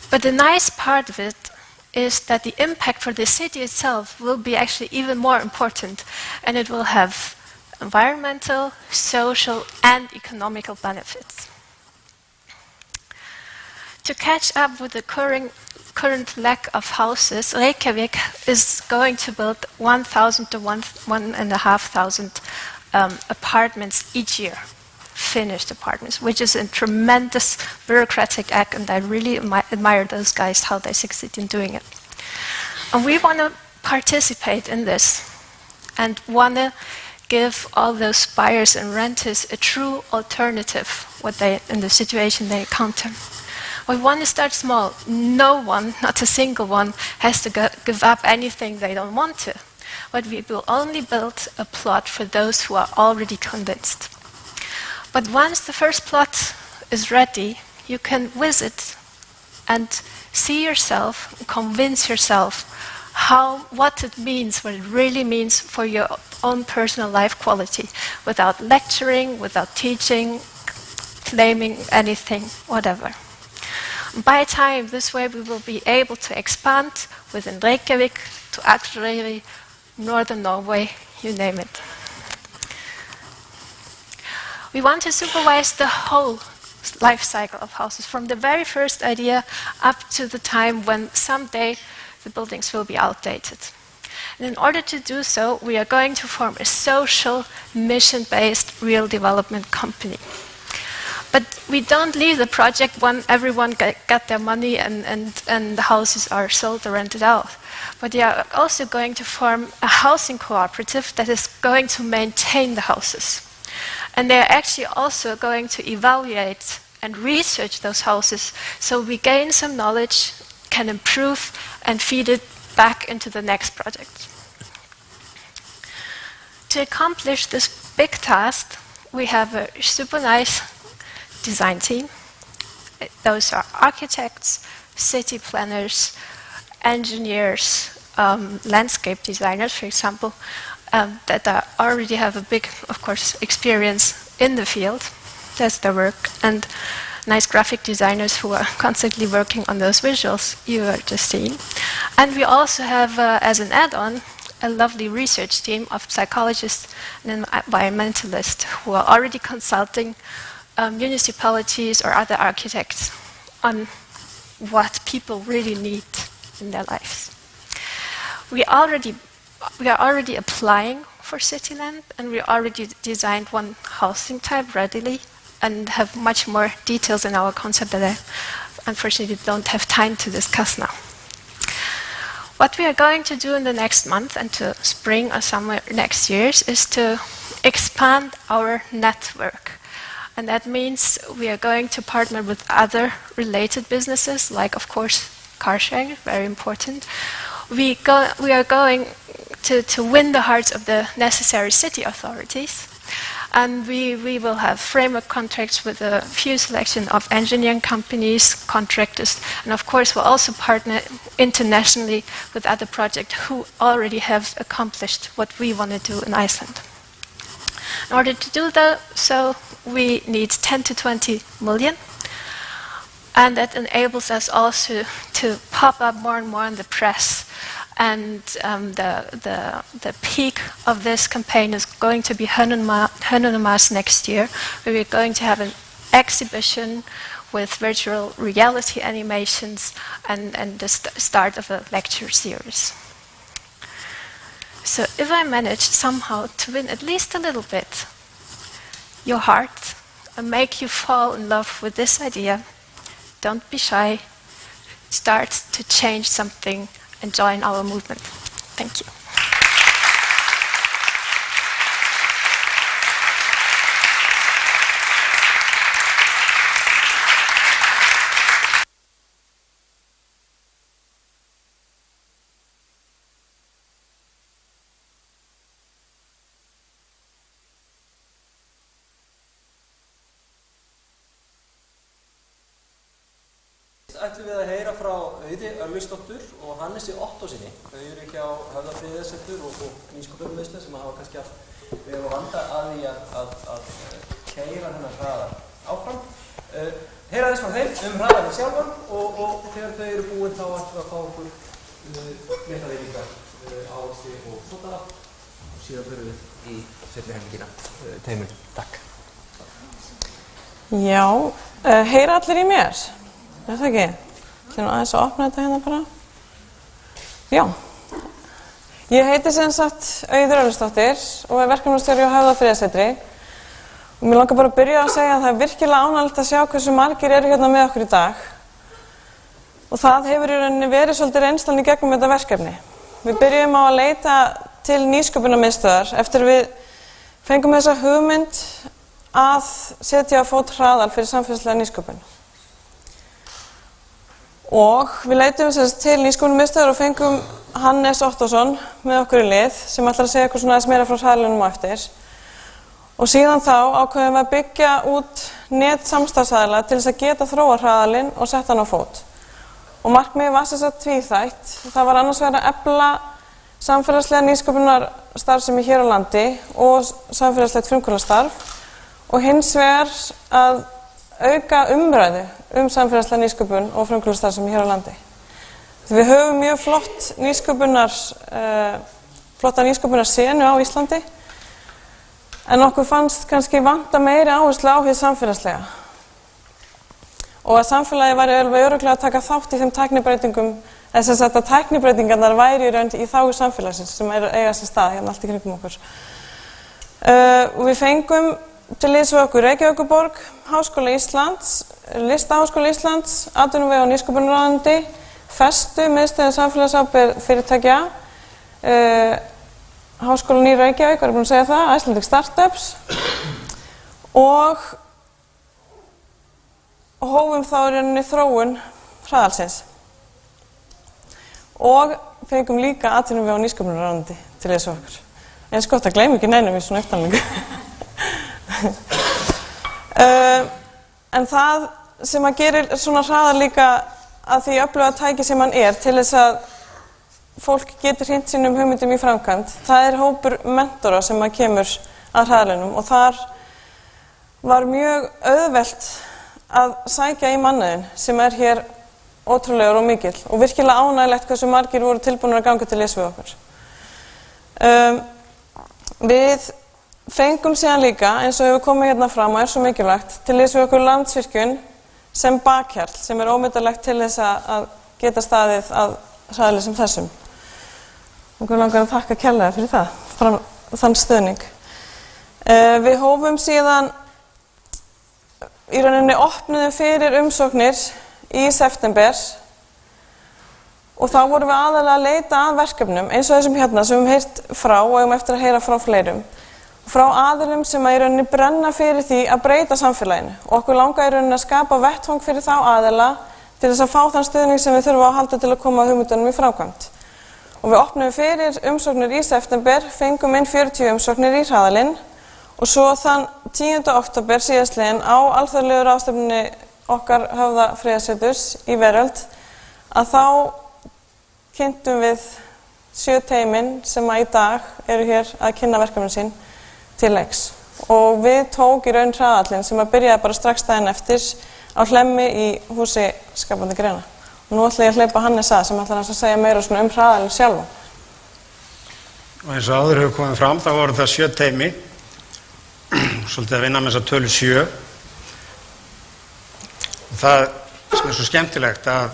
[SPEAKER 5] But the nice part of it is that the impact for the city itself will be actually even more important, and it will have environmental, social, and economical benefits. To catch up with the current lack of houses, Reykjavik is going to build 1,000 to 1,500 apartments each year, finished apartments, which is a tremendous bureaucratic act, and I really admire those guys, how they succeed in doing it. And we want to participate in this and want to give all those buyers and renters a true alternative in the situation they encounter. We want to start small. No one, not a single one, has to give up anything they don't want to. But we will only build a plot for those who are already convinced. But once the first plot is ready, you can visit and see yourself, convince yourself what it means, what it really means for your own personal life quality, without lecturing, without teaching, claiming anything, whatever. By time, this way we will be able to expand within Reykjavik to Akureyri, Northern Norway, you name it. We want to supervise the whole life cycle of houses, from the very first idea up to the time when someday the buildings will be outdated. And in order to do so, we are going to form a social, mission-based real development company. But we don't leave the project when everyone got their money and the houses are sold or rented out. But we are also going to form a housing cooperative that is going to maintain the houses. And they're actually also going to evaluate and research those houses so we gain some knowledge, can improve and feed it back into the next project. To accomplish this big task, we have a super nice design team. Those are architects, city planners, engineers, landscape designers, for example, that already have a big, of course, experience in the field. That's their work. And nice graphic designers who are constantly working on those visuals you are just seeing. And we also have, as an add-on, a lovely research team of psychologists and environmentalists who are already consulting municipalities or other architects on what people really need in their lives. We are already applying for city land, and we already designed one housing type readily and have much more details in our concept that I unfortunately don't have time to discuss now. What we are going to do in the next month and to spring or somewhere next year is to expand our network. And that means we are going to partner with other related businesses, like, of course, car sharing, very important. We are going to win the hearts of the necessary city authorities. And we will have framework contracts with a few selection of engineering companies, contractors, and of course we'll also partner internationally with other projects who already have accomplished what we want to do in Iceland. In order to do that, so we need 10 to 20 million, and that enables us also to pop up more and more in the press. And the peak of this campaign is going to be Hönnunarmars next year, where we're going to have an exhibition with virtual reality animations and the start of a lecture series. So if I managed somehow to win at least a little bit your heart and make you fall in love with this idea, don't be shy, start to change something and join our movement. Thank you.
[SPEAKER 1] Ætlum við að heyra frá Auði Örlygsdóttur og Hannesi Ottósinni. Þau eru hjá Höfðafriðarsetur og Nýsköpunarmiðstöð sem hafa kannski haft við að vanda að því að keyra hennar hraðar áfram. Heyra þess frá þeim hraðarinn sjálfan og þegar þau eru búin þá ætlum við að fá okkur litla veitingar, ávexti og sódala og síðan förum við í seinni helgina. Teimun, takk.
[SPEAKER 6] Já, heyra allir í mér? Er það ekki? Ég ætla nú aðeins að opna þetta hérna bara. Já. Ég heiti sem sagt Auður Örlygsdóttir og er verkefnastjóri á Höfðafriðarsetri. Mér langar bara að byrja að segja að það virkilega ánægjulegt að sjá hversu margir eru hérna með okkur í dag. Og það hefur í rauninni verið svolítið reynslan í gegnum þetta verkefni. Við byrjum á að leita til nýsköpunarmiðstöðvar eftir við fengum þessa hugmynd að setja á fót hraðal fyrir samfélagslega nýsköpun. Og við leitum til nýsköpunarmiðstöðvar og fengum Hannes Ottosson með okkur í lið sem ætlar að segja okkur svona aðeins meira frá hraðalunum á eftir. Og síðan þá ákveðum við að byggja út net samstarfsaðila til þess að geta þróa hraðalinn og setta hann á fót. Og markmiðið var sem sagt tvíþætt. Það var annars vegar að efla samfélagslega nýsköpunarstarfsemi hér á landi og samfélagslegt frumkvöðlastarf og hins vegar að auka umræðu samfélagslega nýsköpun og frumkvöðlastarfsemi hér á landi. Við höfum mjög flotta nýsköpunarsenu á Íslandi en okkur fannst kannski vanta meiri áherslu á hið samfélagslega. Og að samfélagi væri alveg örugglega að taka þátt í þeim tæknibreytingum, eða sem sagt að tæknibreytingarnar væri í raun í þágu samfélagsins sem eiga sér stað hérna allt í kringum okkur. Og við fengum til liðs við okkur Reykjavíkurborg, Háskóla Íslands, Listaháskóla Íslands, Atvinnuvega- og nýsköpunarráðuneyti, Festu, miðstöðin samfélagsábyrgð fyrirtækja, Háskólann í Reykjavík, var ég búin að segja það, Icelandic Startups og hófum þá í rauninni þróun hraðalsins. Og fengum líka atvinnuvega- og nýsköpunarráðuneyti til þessu okkur. Eins gott að gleyma ekki neinum í svona upptalningu. En það sem að gerir svona hraðal líka að því öfluga tæki sem hann til þess að fólk getur hrint sínum hugmyndum í framkvæmd. Það hópur mentora sem að kemur að hraðalunum og þar var mjög auðvelt að sækja í mannauðinn sem hér ótrúlegur og mikill og virkilega ánægilegt hversu margir voru tilbúnir að ganga til liðs við okkur. Við fengum síðan líka, eins og hefur komið hérna fram og svo mikilvægt, til liðs við okkur Landsvirkjun sem bakhjarl sem ómetanlegt til þess að geta staðið að hraðali sem þessum. Og við langar að þakka kærlega fyrir það, þann stuðning. Við hófum síðan í rauninni opnuðum fyrir umsóknir í september og þá vorum við aðalega að leita að verkefnum eins og þessum hérna sem við heyrt frá og eigum eftir að heyra frá fleirum. Frá aðilum sem í rauninni brenna fyrir því að breyta samfélaginu og okkur langar í rauninni að skapa vettvang fyrir þá aðila til þess að fá þann stuðning sem við þurfum að halda til að koma hugmyndunum í framkvæmd. Og við opnum fyrir umsóknir í september, fengum inn 40 umsóknir í hraðalinn og svo þann 10. október síðastliðinn á alþjóðlegu ráðstefnunni okkar Höfða friðarseturs í Veröld að þá kynntum við 7 teymin sem í dag eru hér að kynna verkefnin sín til leiks. Og við tók í raun hraðallinn sem að byrjaði bara strax daginn eftir á Hlemmi í húsi skapandi greina. Og nú ætla ég að hleypa Hannes að sem ætlar hans að segja meira svona hraðalinn sjálfa.
[SPEAKER 7] Og eins og áður hefur komið fram þá voru það 7 teymi, svolítið að vinna með þessa tölu 7. Og það sem svo skemmtilegt að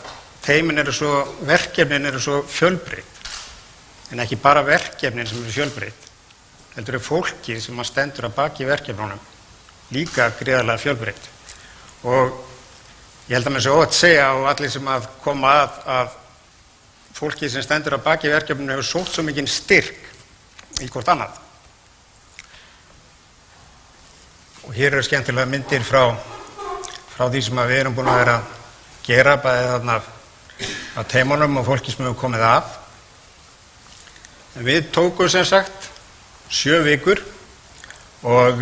[SPEAKER 7] teymin verkefnin eru svo fjölbreytt. En ekki bara verkefnin sem eru fjölbreytt, heldur fólki sem stendur að baki verkefnunum líka gríðarlega fjölbreytt. Og ég held að mér sé óhætt segja og allir sem að koma að fólki sem stendur að baki verkefninu hefur sótt svo mikinn styrk í hvort annað. Og hér eru skemmtilega myndir frá því sem við erum búin að vera að gera bæði þarna á teymunum og fólki sem hefur komið að. En við tókum sem sagt 7 vikur og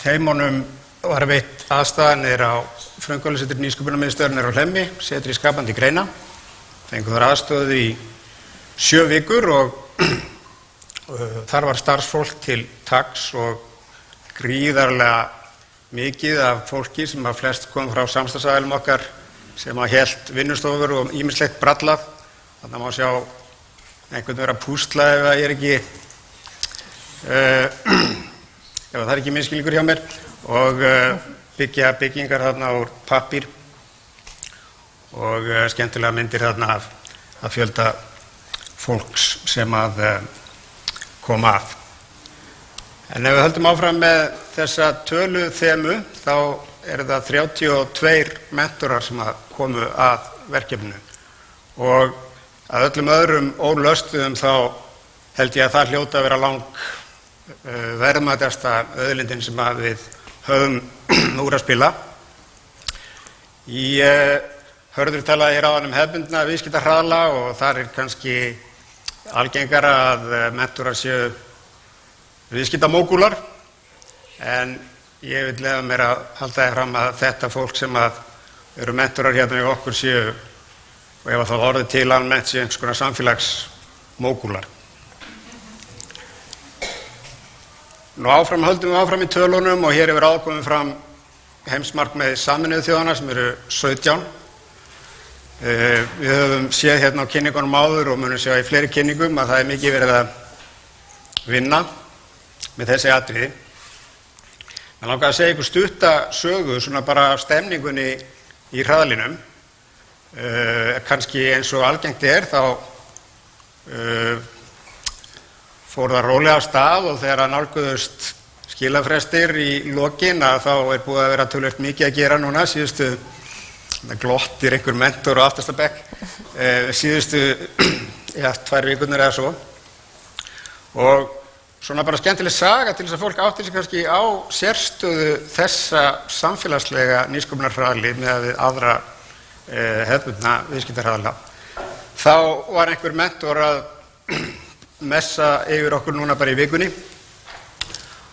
[SPEAKER 7] teymunum var veitt aðstaðan á frumkvöðlasetri nýsköpunarmiðstöðvar á Hlemmi, setri skapandi greina. Fengum þar aðstöðu í 7 vikur og þar var starfsfólk til taks og gríðarlega mikið af fólki sem að flest kom frá samstarfsaðilum okkar sem að hélt vinnustofur og ýmislegt brallað. Þarna má sjá einhvern vera að púsla ef það ekki ef það ekki misskilningur hjá mér og byggja byggingar þarna úr pappír og skemmtilega myndir þarna að fjölda fólks sem að koma að. En ef við höldum áfram með þessa tölu þemu, þá eru það 32 mentorar sem komu að verkefninu. Og að öllum öðrum ólöstuðum þá held ég að það hljóta að vera verðmætasta auðlindin sem við höfum úr að spila. Í Hörður talaði hér áðan hefðbundna viðskiptahraðla og þar kannski algengara að mentorar séu viðskiptamógúlar, en ég vil leyfa mér að halda því fram að þetta fólk sem eru mentorar hérna í okkur séu, og ef það orðið til almennt, séu einhvers konar samfélagsmógúlar. Nú höldum við áfram í tölunum og hér hefur ákomið fram heimsmarkmið Sameinuðu þjóðanna sem eru 17. Við höfum séð hérna á kynningunum áður og munum sjá í fleiri kynningum að það er mikið verið að vinna með þessi atriði. Mér langar að segja ykkur stutta sögu, svona bara af stemningunni í hraðlinum. Kannski eins og algengt þá fór það rólega af stað og þegar að nálguðust skilafrestir í lokin þá búið að vera töluvert mikið að gera núna síðustu. Það glottir einhver mentor á aftasta bekk síðustu 2 vikurnar eða svo. Og svona bara skemmtileg saga til þess að fólk átti sig kannski á sérstöðu þessa samfélagslega nýsköpunarhraðli með við aðra hefðbundna viðskiptahraðla. Þá var einhver mentor að messa yfir okkur núna bara í vikunni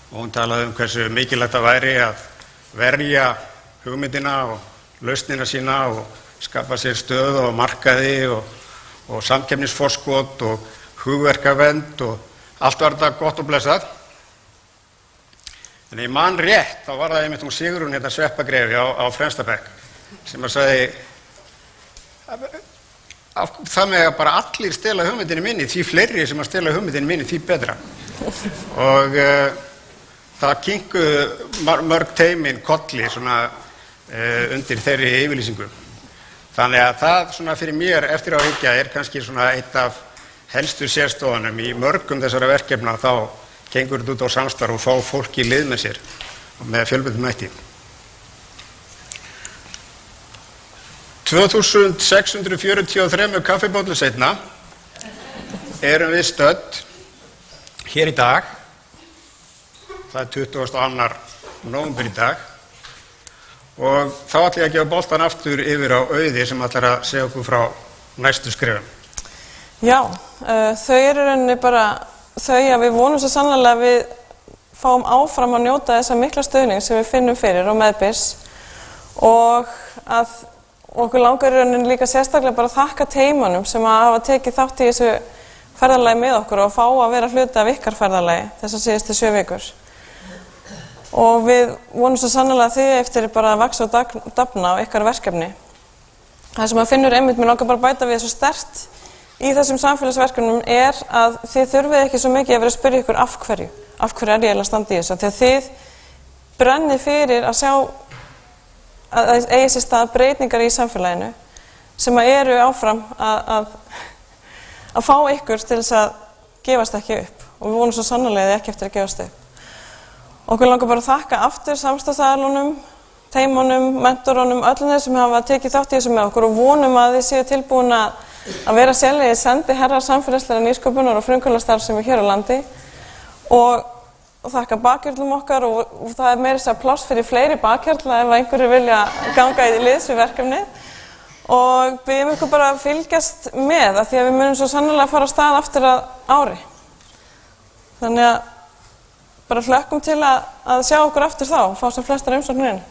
[SPEAKER 7] og hún talaði hversu mikilvægt það væri að verja hugmyndina og lausnina sína og skapa sér stöðu á markaði og samkeppnisforskot og hugverkavernd og allt var þetta gott og blessað. En ég man rétt, þá var það einmitt Sigrún hérna Sveppagrefi á Fremstabekk sem að sagði það með að bara allir stela hugmyndinni minni, því fleiri sem að stela hugmyndinni minni, því betra. Og það kinkuðu mörg teymin kolli svona undir þeirri yfirlýsingu. Þannig að það svona fyrir mér eftir á hyggja kannski svona eitt af helstu sérstofunum í mörgum þessara verkefna. Þá gengur þetta út á samstarf og fá fólk í lið með sér og með fjölbreyttum hætti. 2643 kaffibóllum seinna erum við stödd hér í dag. Það er 22. nóvember í dag. Og þá ætla ég að gefa boltan aftur yfir á Auði sem ætlar að segja okkur frá næstu skrefum.
[SPEAKER 6] Já, þau eru rauninni bara þau að við vonum svo sannarlega að við fáum áfram að njóta þessa mikla stuðning sem við finnum fyrir og meðbyrs og að okkur langar í rauninni líka sérstaklega bara að þakka teymunum sem að hafa tekið þátt í þessu ferðalagi með okkur og fá að vera hluti af ykkar ferðalagi þessar síðustu 7 vikur. Og við vonum svo sannarlega þið eftir bara að vaxa og dafna á ykkar verkefni. Það sem að finnur einmitt, mér langar bara að bæta við svo sterkt í þessum samfélagsverkefnum að þið þurfið ekki svo mikið að vera að spyrja ykkur af hverju er ég eiginlega að standa í þessu. Þegar þið brennið fyrir að sjá að eigi sér stað breytingar í samfélaginu sem að eru áfram að fá ykkur til þess að gefast ekki upp og við vonum svo sannarlega þið ekki eftir að gefast upp. Okkur langar bara að þakka aftur samstarfsaðilunum, teymunum, mentorunum, öllum þeir sem hafa tekið þátt í þessu með okkur og vonum að þið séu tilbúin að vera sérlegir sendiherrar samfélagslega nýsköpunar og frumkvöðlastarfsemi hér á landi og þakka bakhjörlum okkar og það er meira þess að pláss fyrir fleiri bakhjörla ef einhverju vilja ganga í liðs við verkefnið og byggjum ykkur bara að fylgjast með af því að við munum svo sannarlega að fara á stað aftur að ári. Þannig að bara hlökkum til að sjá okkur aftur þá, fá sem flestar umsóknir inn.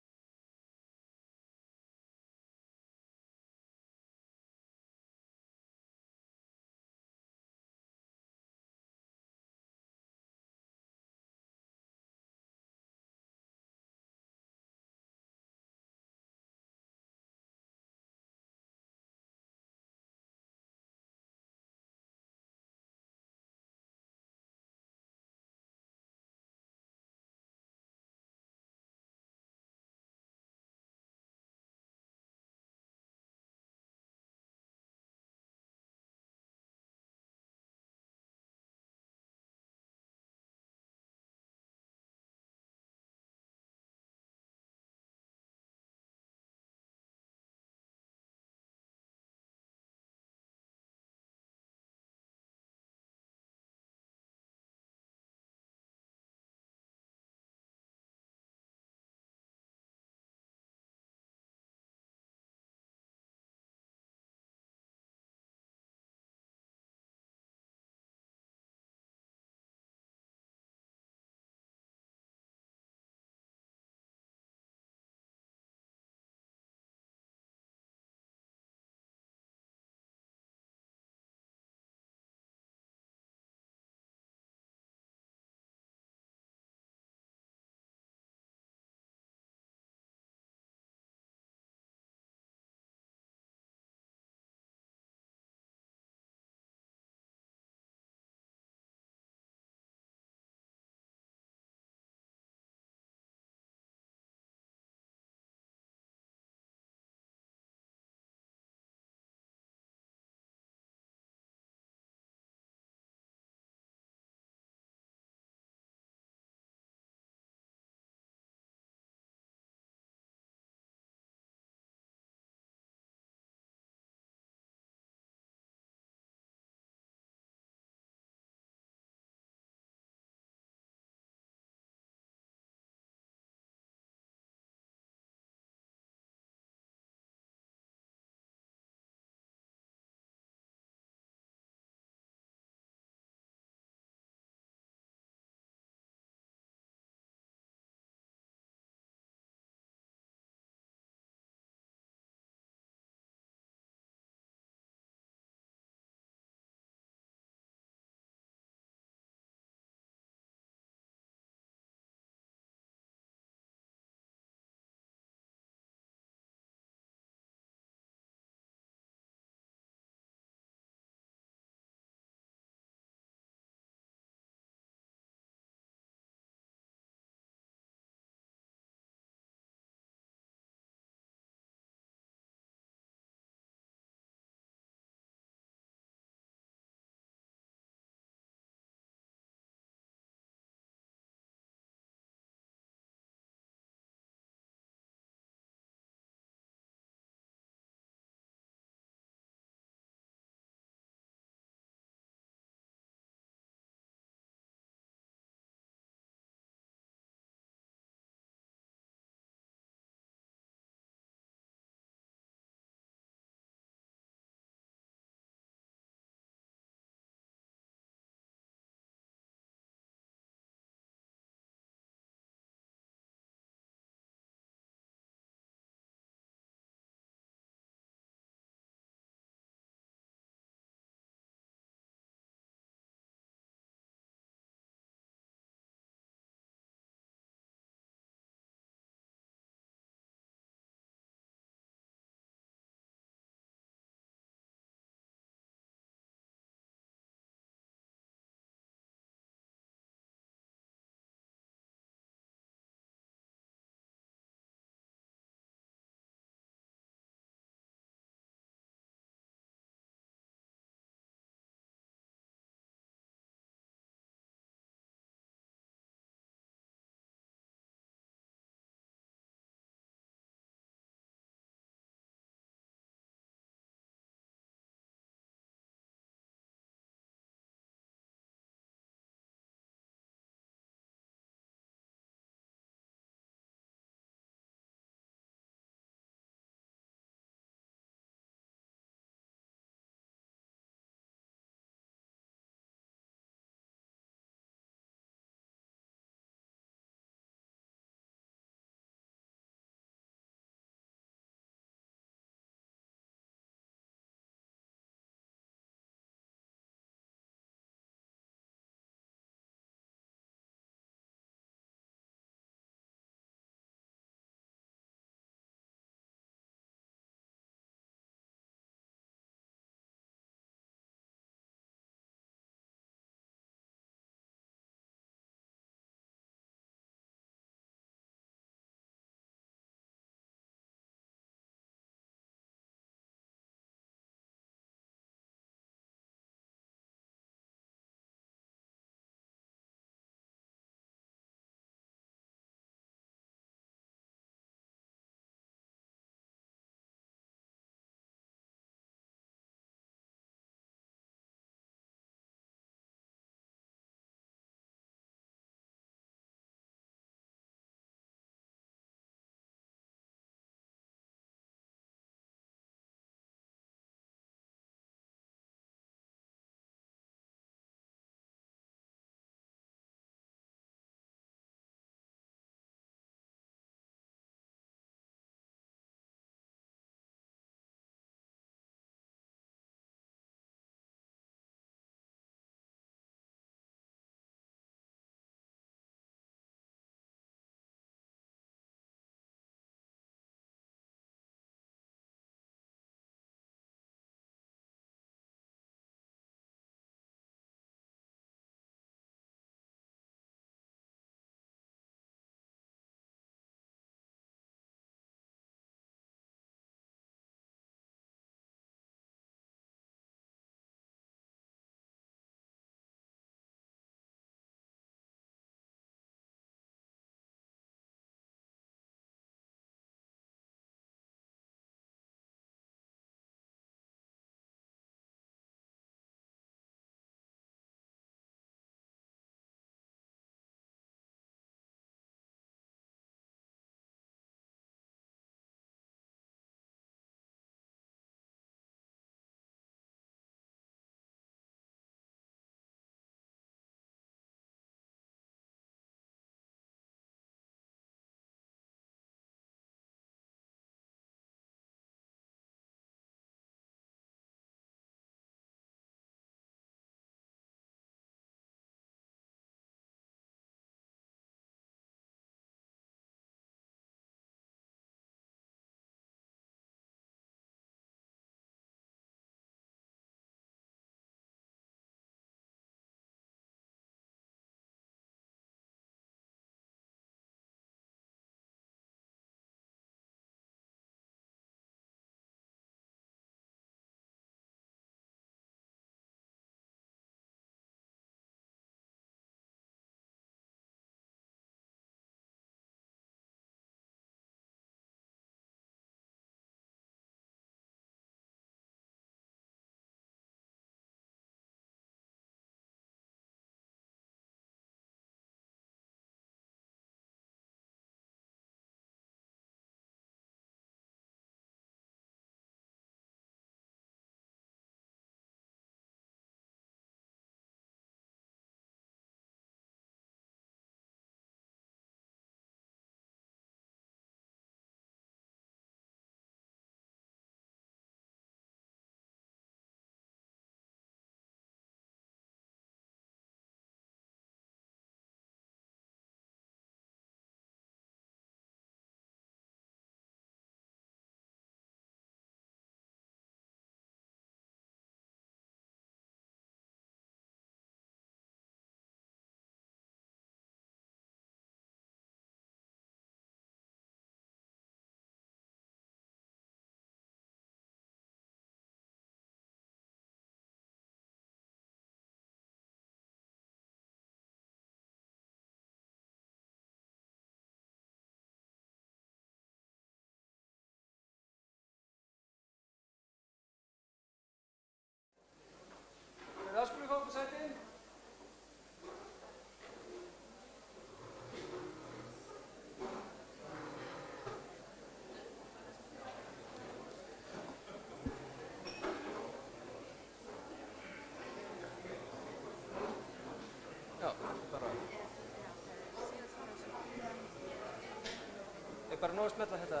[SPEAKER 1] bara nóg að smella þetta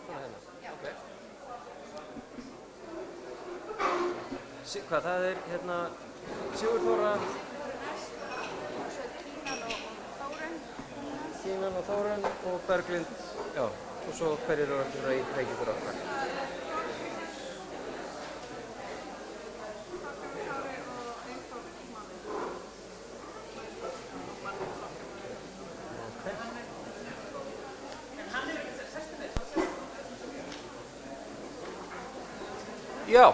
[SPEAKER 1] svona hérna? Já. Ok. Hvað, það hérna Sigurþóra, Kínan og Þórunn og Berglind, já, og svo hverjir eru allir Reykjavíkur okkar. Já.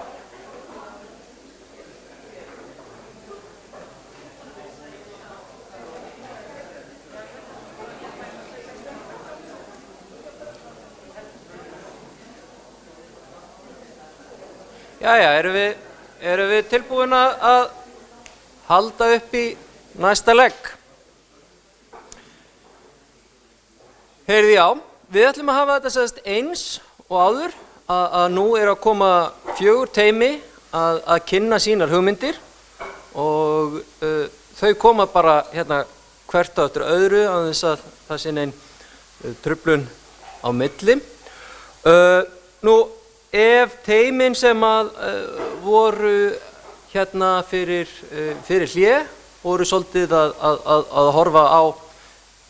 [SPEAKER 1] Jæja, erum við tilbúin að halda upp í næsta legg? Heyrðu, já, við ætlum að hafa þetta sérst eins og áður að nú er að koma 4 teymi að kynna sínar hugmyndir og þau koma bara hérna hvert á eftir öðru á þess að það sé nein truflun á milli. Nú, ef teymin sem voru hérna fyrir hlé voru svolítið að horfa á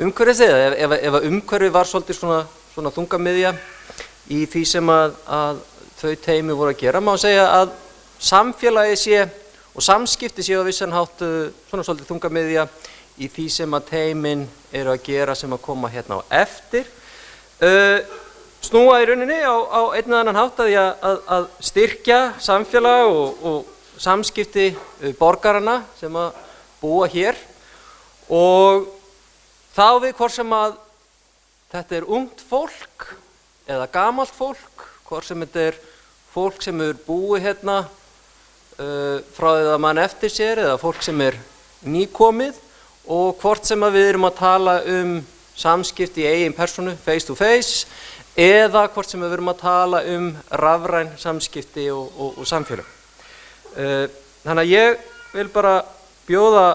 [SPEAKER 1] umhverfið eða ef umhverfið var svolítið svona þungamiðja í því sem að þau teymi voru að gera, má segja að samfélagið sé og samskipti sé á vissan hátt svona svolítið þungamiðja í því sem að teymin eru að gera sem að koma hérna á eftir. Snúa í rauninni á einn eða annan hátt að styrkja samfélag og samskipti borgarana sem að búa hér og þá við hvort sem að þetta er ungt fólk eða gamalt fólk, hvort sem þetta er fólk sem er búið hérna frá því að mann eftir sér eða fólk sem er nýkomið og hvort sem að við erum að tala samskipti í eigin persónu, face to face, eða hvort sem við erum að tala rafræn samskipti og samfélag. Þannig að ég vil bara bjóða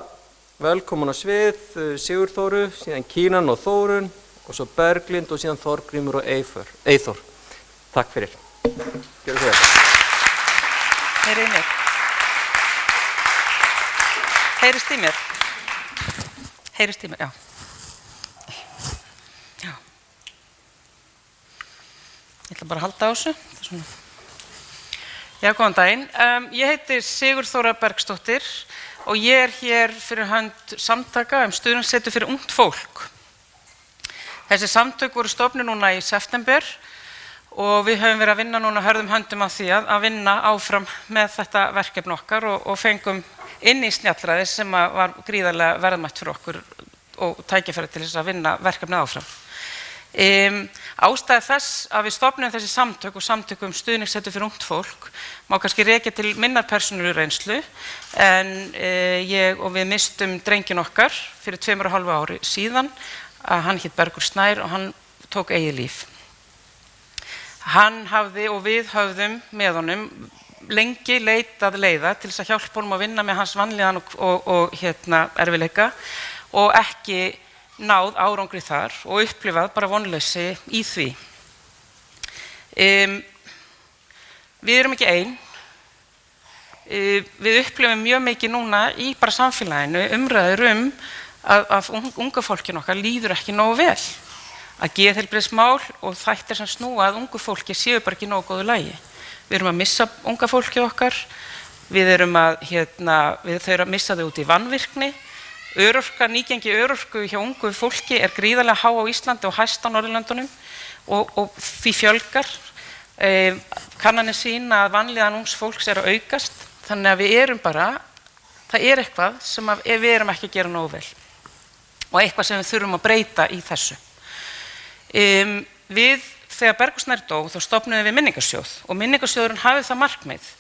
[SPEAKER 1] velkomin á svið Sigurþóru, síðan Kínan og Þórunn og svo Berglind og síðan Þorgrímur og Eyþór. Takk fyrir. Gjörðu svo vel.
[SPEAKER 8] Heyri í mér. Heyrist í mér. Heyrist í mér, já. Já. Ég ætla bara að halda á þessu. Já, góðan daginn. Ég heiti Sigurþóra Bergsdóttir og ég er hér fyrir hönd samtaka stuðningssetur fyrir ungt fólk. Þessi samtök voru stofnuð núna í september og við höfum verið að vinna núna hörðum höndum á því að vinna áfram með þetta verkefni okkar og fengum inn í snjallræði sem var gríðarlega verðmætt fyrir okkur og tækifæri til þess að vinna verkefni áfram. Ástæða þess að við stofnum þessi samtök og samtökum stuðningssetur fyrir ungt fólk má kannski rekja til minnar persónulegu reynslu en við mistum drenginn okkar fyrir 2,5 ári síðan að hann hét Bergur Snær og hann tók eigið líf. Hann hafði og við höfðum með honum lengi leitað leiða til þess að hjálpa honum að vinna með hans vanlíðan og erfiðleika og ekki náð árangri þar og upplifað bara vonleysi í því. Við erum ekki ein. Við upplifum mjög mikið núna í bara samfélaginu umræður að unga fólkinu okkar líður ekki nógu vel. Að geðheilbrigðismál og þættir sem snúa að ungu fólki séu bara ekki nógu góðu lagi. Við erum að missa unga fólkið okkar, við erum að missa þau út í vanvirkni. Nýgengi örorku hjá ungu fólki er gríðarlega há á Íslandi og hæst á Norðurlöndunum og því fjölgar. Kannanir sýna að vanlíðan ungs fólks er að aukast, þannig að við erum bara, það er eitthvað sem við erum ekki að gera nógu vel og eitthvað sem við þurfum að breyta í þessu. Þegar Bergur Snær dó þá stofnuðum við minningarsjóð og minningarsjóðurinn hafði það markmið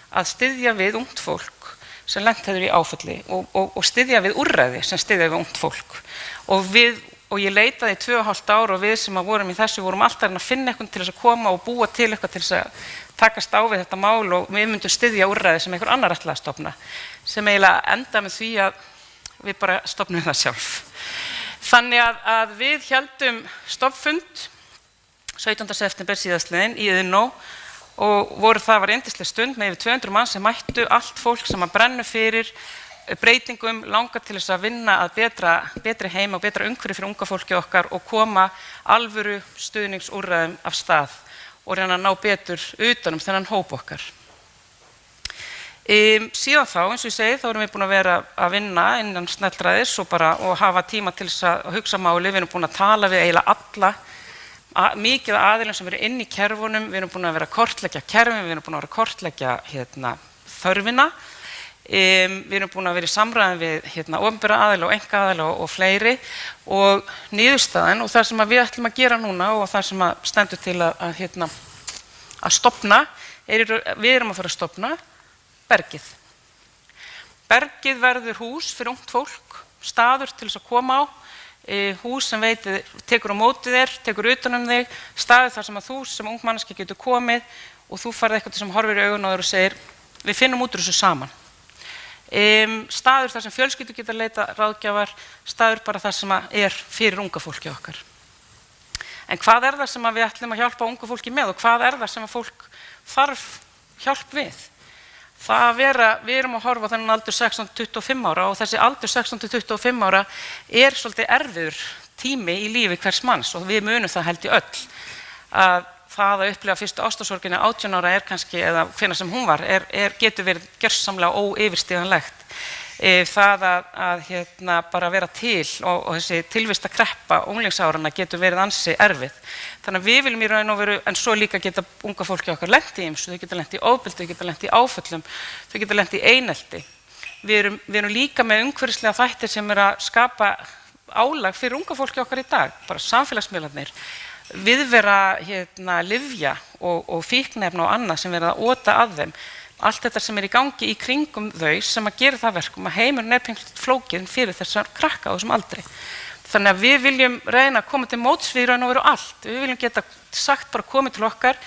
[SPEAKER 8] að styðja við ungt fólk sem lent hefur í áfalli og styðja við úrræði sem styðja við ungt fólk. Og ég leitaði í 2,5 ár og við sem vorum í þessu vorum alltaf að finna eitthvað til þess að koma og búa til eitthvað til þess að takast á við þetta mál og við myndum styðja úrræði sem einhver annar ætlaði að stofna, sem eiginlega enda með því að við bara stofnum það sjálf. Þannig að við héldum stofnfund 17. september síðastliðinn í Iðnó og það var yndisleg stund með yfir 200 manns sem mættu, allt fólk sem að brenna fyrir breytingum, langar til þess að vinna að betri heim og betra umhverfi fyrir unga fólki okkar og koma alvöru stuðningsúrræðum af stað og reyna að ná betur utan þennan hóp okkar. Síðan þá, eins og ég segi, þá erum við búin að vera að vinna innan snjallræðis og hafa tíma til þess að hugsa máli. Við erum búin að tala við eiginlega alla, mikið af aðilum sem eru inn í kerfunum. Við erum búin að vera að kortleggja kerfin, við erum búin að vera að kortleggja þörfina. Við erum búin að vera í samræðum við opinbera aðila og einkaaðila og fleiri og niðurstaðan og það sem við ætlum að gera núna og það sem stendur til að stofna, við erum að fara að stofna Bergið. Bergið verður hús fyrir ungt fólk, staður til þess að koma á, hús sem tekur á móti þér, tekur utan þig, staður þar sem að þú sem ung manneskja getur komið og þú farið eitthvað sem horfir í augun á þér og segir við finnum út úr þessu saman. Staður þar sem fjölskyldur geta leita ráðgjafar, staður bara þar sem er fyrir unga fólki okkar. En hvað það sem við ætlum að hjálpa unga fólki með og hvað það sem að fólk þarf hjálp við? Við erum að horfa á þennan aldur 16-25 ára og þessi aldur 16-25 ára er svolítið erfiður tími í lífi hvers manns og við munum það held í öll. Að það að upplifa fyrstu ástarsorginni 18 ára er kannski, eða hvenær sem hún var, getur verið gjörsamlega óyfirstíganlegt. Það að bara vera til og þessi tilvista kreppa unglingsáranna getur verið ansi erfið. Þannig að við viljum í raun og veru, en svo líka geta unga fólki okkar lent í ýmsu, þau geta lent í ofbeldi, þau geta lent í áföllum, þau geta lent í einelti. Við erum líka með umhverfislega þættir sem að skapa álag fyrir unga fólki okkar í dag, bara samfélagsmiðlarnir, viðvera lyfja og fíkniefna og annað sem verða að ota að þeim. Allt þetta sem í gangi í kringum þau sem að gera það verkum að heimurinn pínlítið flókið fyrir þessar krakka á þessum aldri. Þannig að við viljum reyna að koma til móts við raun og veru allt. Við viljum geta sagt bara komið til okkar,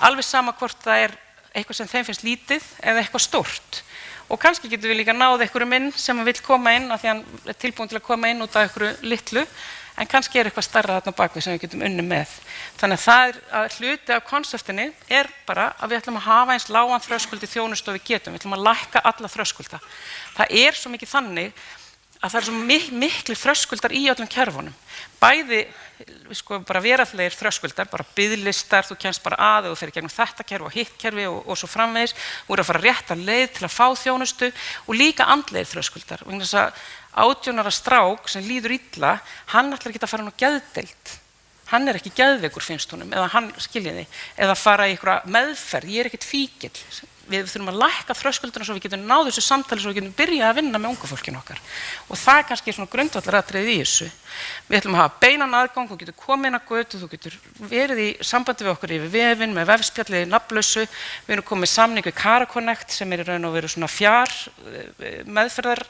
[SPEAKER 8] alveg sama hvort það eitthvað sem þeim finnst lítið eða eitthvað stórt. Og kannski getum við líka náð einhverjum inn sem vill koma inn af því hann tilbúin til að koma inn út af einhverju litlu, en kannski eitthvað stærra þarna bakvið sem við getum unnið með. Þannig að hluti af konseptinu bara að við ætlum að hafa eins lágan þröskuld í þjónustu og við getum. Við ætlum að lækka alla þröskulda. Það svo mikið þannig að það svo miklu þröskuldar í öllum kerfunum. Bæði bara veraldlegir þröskuldar, bara biðlistar, þú kemst bara að og þú fer í gegnum þetta kerfi og hitt kerfi og svo framvegis, þú að fara rétta leið til að fá þjónustu og líka andlegir þröskuldar. Vegna þess að 18 ára strák sem líður illa, hann ætlar ekki að fara á geðdeild. Hann ekki geðveikur finnst honum, eða hann skiljiði, eða fara í einhverja meðferð, ég ekkert fíkill. Við þurfum að lækka þröskulduna svo við getum náð þessu samtali svo við getum byrjað að vinna með unga fólkinu okkar. Og það kannski svona grundvallaratriðið í þessu. Við ætlum að hafa beinan aðgang, þú getur komið inn á götu, þú getur verið í sambandi við okkur yfir vefinn með vefspjallið í nafnlausu. Við erum komið samning við Caraconnect sem í raun og veru svona fjár meðferðar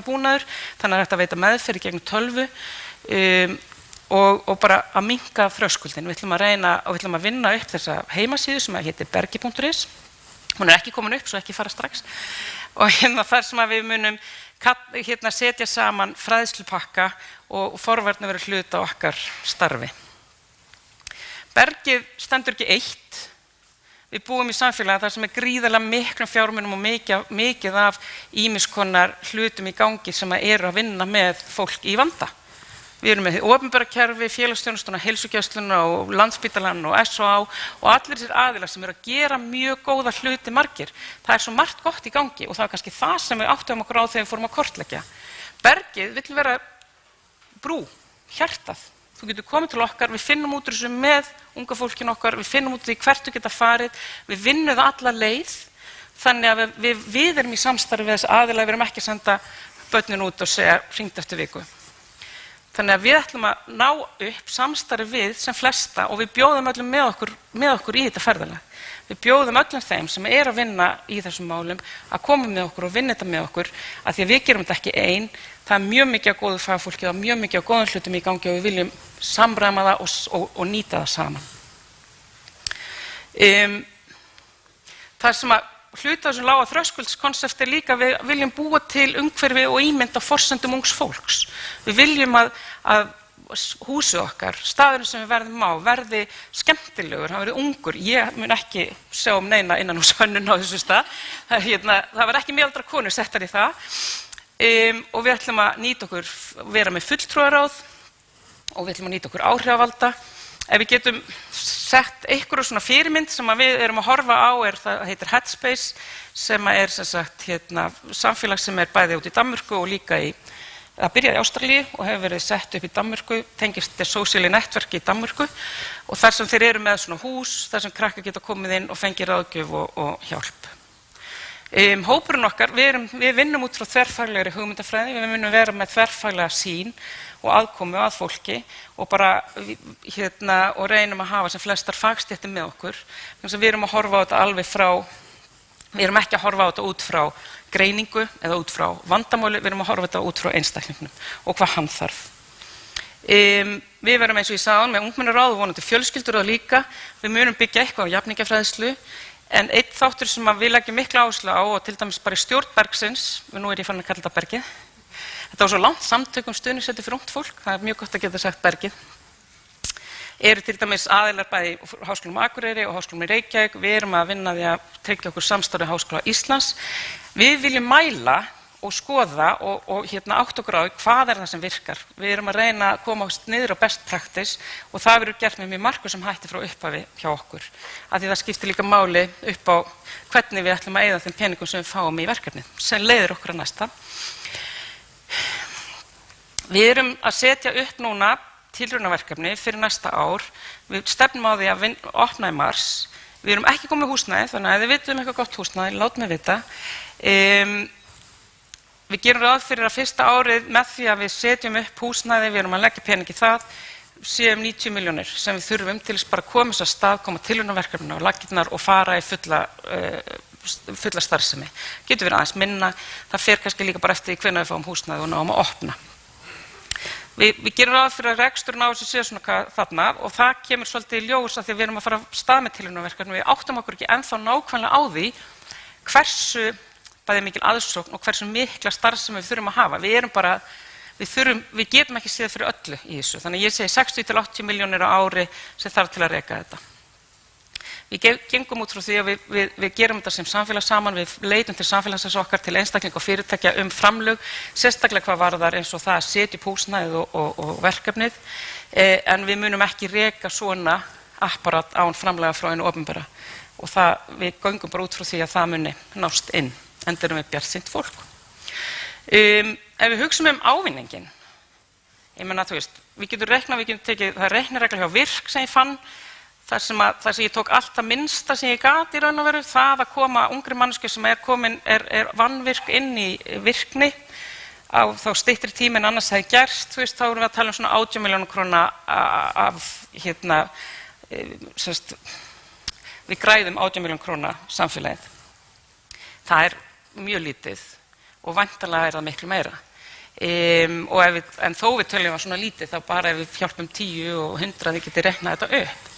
[SPEAKER 8] búnaður, þannig að þetta veita meðferð gegn tölvu og bara að minnka þröskuldin. Við ætlum að reyna og við ætlum að vinna upp þessa heimasíðu sem heitir bergi.is. Hún ekki komin upp, svo ekki fara strax. Og þar sem við munum setja saman fræðslupakka og forvarnir verður hluta okkar starfi. Bergið stendur ekki eitt. Við búum í samfélagi þar sem gríðarlega miklum fjármunum og mikið af ýmiss konar hlutum í gangi sem eru að vinna með fólk í vanda. Við erum með opinbera kerfi, félagsþjónustuna, heilsugæsluna og Landspítalann og SOA og allir þessir aðilar sem eru að gera mjög góða hluti margir. Það svo margt gott í gangi og það kannski það sem við áttum okkur á þegar við fórum að kortleggja. Bergið vill vera brú, hjartað. Þú getur komið til okkar, við finnum út úr þessu með unga fólkinu okkar, við finnum út úr því hvert þú geta farið, við vinnum það alla leið, þannig að við erum í samstarfi við þess aðila, við erum ekki að senda börnin út og segja hringt eftir viku. Þannig að við ætlum að ná upp samstarfi við sem flesta og við bjóðum öllum með okkur í þetta ferðalag. Við bjóðum öllum þeim sem að vinna í þessum málum að koma með okkur og vinna þetta með okkur af því að við gerum þetta ekki ein. Það mjög mikið af góðu fagfólki og mjög mikið af góðum hlutum í gangi og við viljum samræma það og nýta það saman. Það sem að hluta þessum lága þröskuldskonsepti líka við viljum búa til umhverfi og ímynd á forsendum ungs fólks. Við viljum að húsið okkar, staðurinn sem við verðum á, verði skemmtilegur, hann verði ungur. Ég mun ekki sjá neina innanhúshönnun á þessu stað. Það var ekki miðaldra konur settar í það. Og við ætlum að nýta okkur, vera með fulltrúaráð og við ætlum að nýta okkur áhrifavalda. Ef við getum sett einhverju svona fyrirmynd sem við erum að horfa á, það heitir Headspace, sem sem sagt, samfélag sem bæði út í Danmörku og líka það byrjaði í Ástralíu og hefur verið sett upp í Danmörku, tengist Social Network í Danmörku og þar sem þeir eru með svona hús, þar sem krakkar geta komið inn og fengið ráðgjöf og hjálp. Hópurinn okkar, við vinnum út frá þverfaglegri hugmyndafræði, við munum vera með þverfaglega sýn og aðkomu að fólki og bara og reynum að hafa sem flestar fagstéttir með okkur. Þannig að við erum að horfa á þetta alveg frá, við erum ekki að horfa á þetta út frá greiningu eða út frá vandamáli, við erum að horfa þetta út frá einstaklingnum og hvað hann þarf. Við verum eins og ég sagði með ungmennaráð og vonandi fjölskylduráð líka, við munum byggja eitthvað á jafningjafræðslu. En einn þáttur sem við leggjum mikla áherslu á og til dæmis bara í stjórn bergsins, nú ég farin að kalla þetta bergið, þetta var svo langt samtökum stuðningssetur fyrir ungt fólk, það mjög gott að geta sagt bergið, eru til dæmis aðilar bæði Háskólum Akureyri og Háskólum í Reykjavík, við erum að vinna því að tryggja okkur samstarfi Háskóla Íslands. Við viljum mæla og skoða og átta okkur á hvað það sem virkar. Við erum að reyna að koma niður á best practice og það verður gert með mjög markvissum hætti frá upphafi hjá okkur. Af því það skiptir líka máli upp á hvernig við ætlum að eyða þeim peningum sem við fáum í verkefnið, sem leiðir okkur að næsta. Við erum að setja upp núna tilraunaverkefni fyrir næsta ár. Við stefnum á því að opna í mars. Við erum ekki komið húsnæði, þannig að ef þið vitum eitthvað gott húsnæði, látum við vita. Við gerum ráð fyrir að fyrsta árið með því að við setjum upp húsnæði, við erum að leggja pening í það, séum 90 milljónir sem við þurfum til þess bara að koma þess að stað, koma tilraunaverkefnina og laggirnar og fara í fulla starfsemi. Getur verið aðeins minna, það fer kannski líka bara eftir hvenær við fáum húsnæði og náum að opna. Við gerum ráð fyrir að reksturinn á þessu sé svona þarna og það kemur svolítið í ljós að því við erum að fara af stað með tilraunaverkefni. Við áttum okkur ekki ennþá nákvæmlega á því hversu bæði mikil aðsókn og hversu mikla starfsemi við þurfum að hafa. Við getum ekki séð fyrir öllu í þessu. Þannig ég segi 60 til 80 milljónir á ári sem þarf til að reka þetta. Við gengum út frá því að við gerum þetta sem samfélag saman, við leitum til samfélagsins okkar, til einstaklinga og fyrirtækja framlög, sérstaklega hvað varðar eins og það að setja upp húsnæðið og verkefnið, en við munum ekki reka svona apparat án framlaga frá hinu opinbera og við göngum bara út frá því að það muni nást inn, enda erum við bjartsýnt fólk. Ef við hugsum ávinningin, ég meina við getum reiknað, við getum tekið, það er reikniregla hjá Virk sem ég fann, þar sem ég tók allt það minnsta sem ég gat í raun og veru, það að koma ungri manneskju sem er vannvirk inn í virkni á þá styttri tími en annars hefði gerst, þá erum við að tala um svona 18 milljónir króna af við græðum 18 milljónir króna samfélagið. Það er mjög lítið og væntanlega er það miklu meira. En þó við töljum að svona lítið, þá bara ef við hjálpum 10 og 100 þið getið reiknað þetta upp.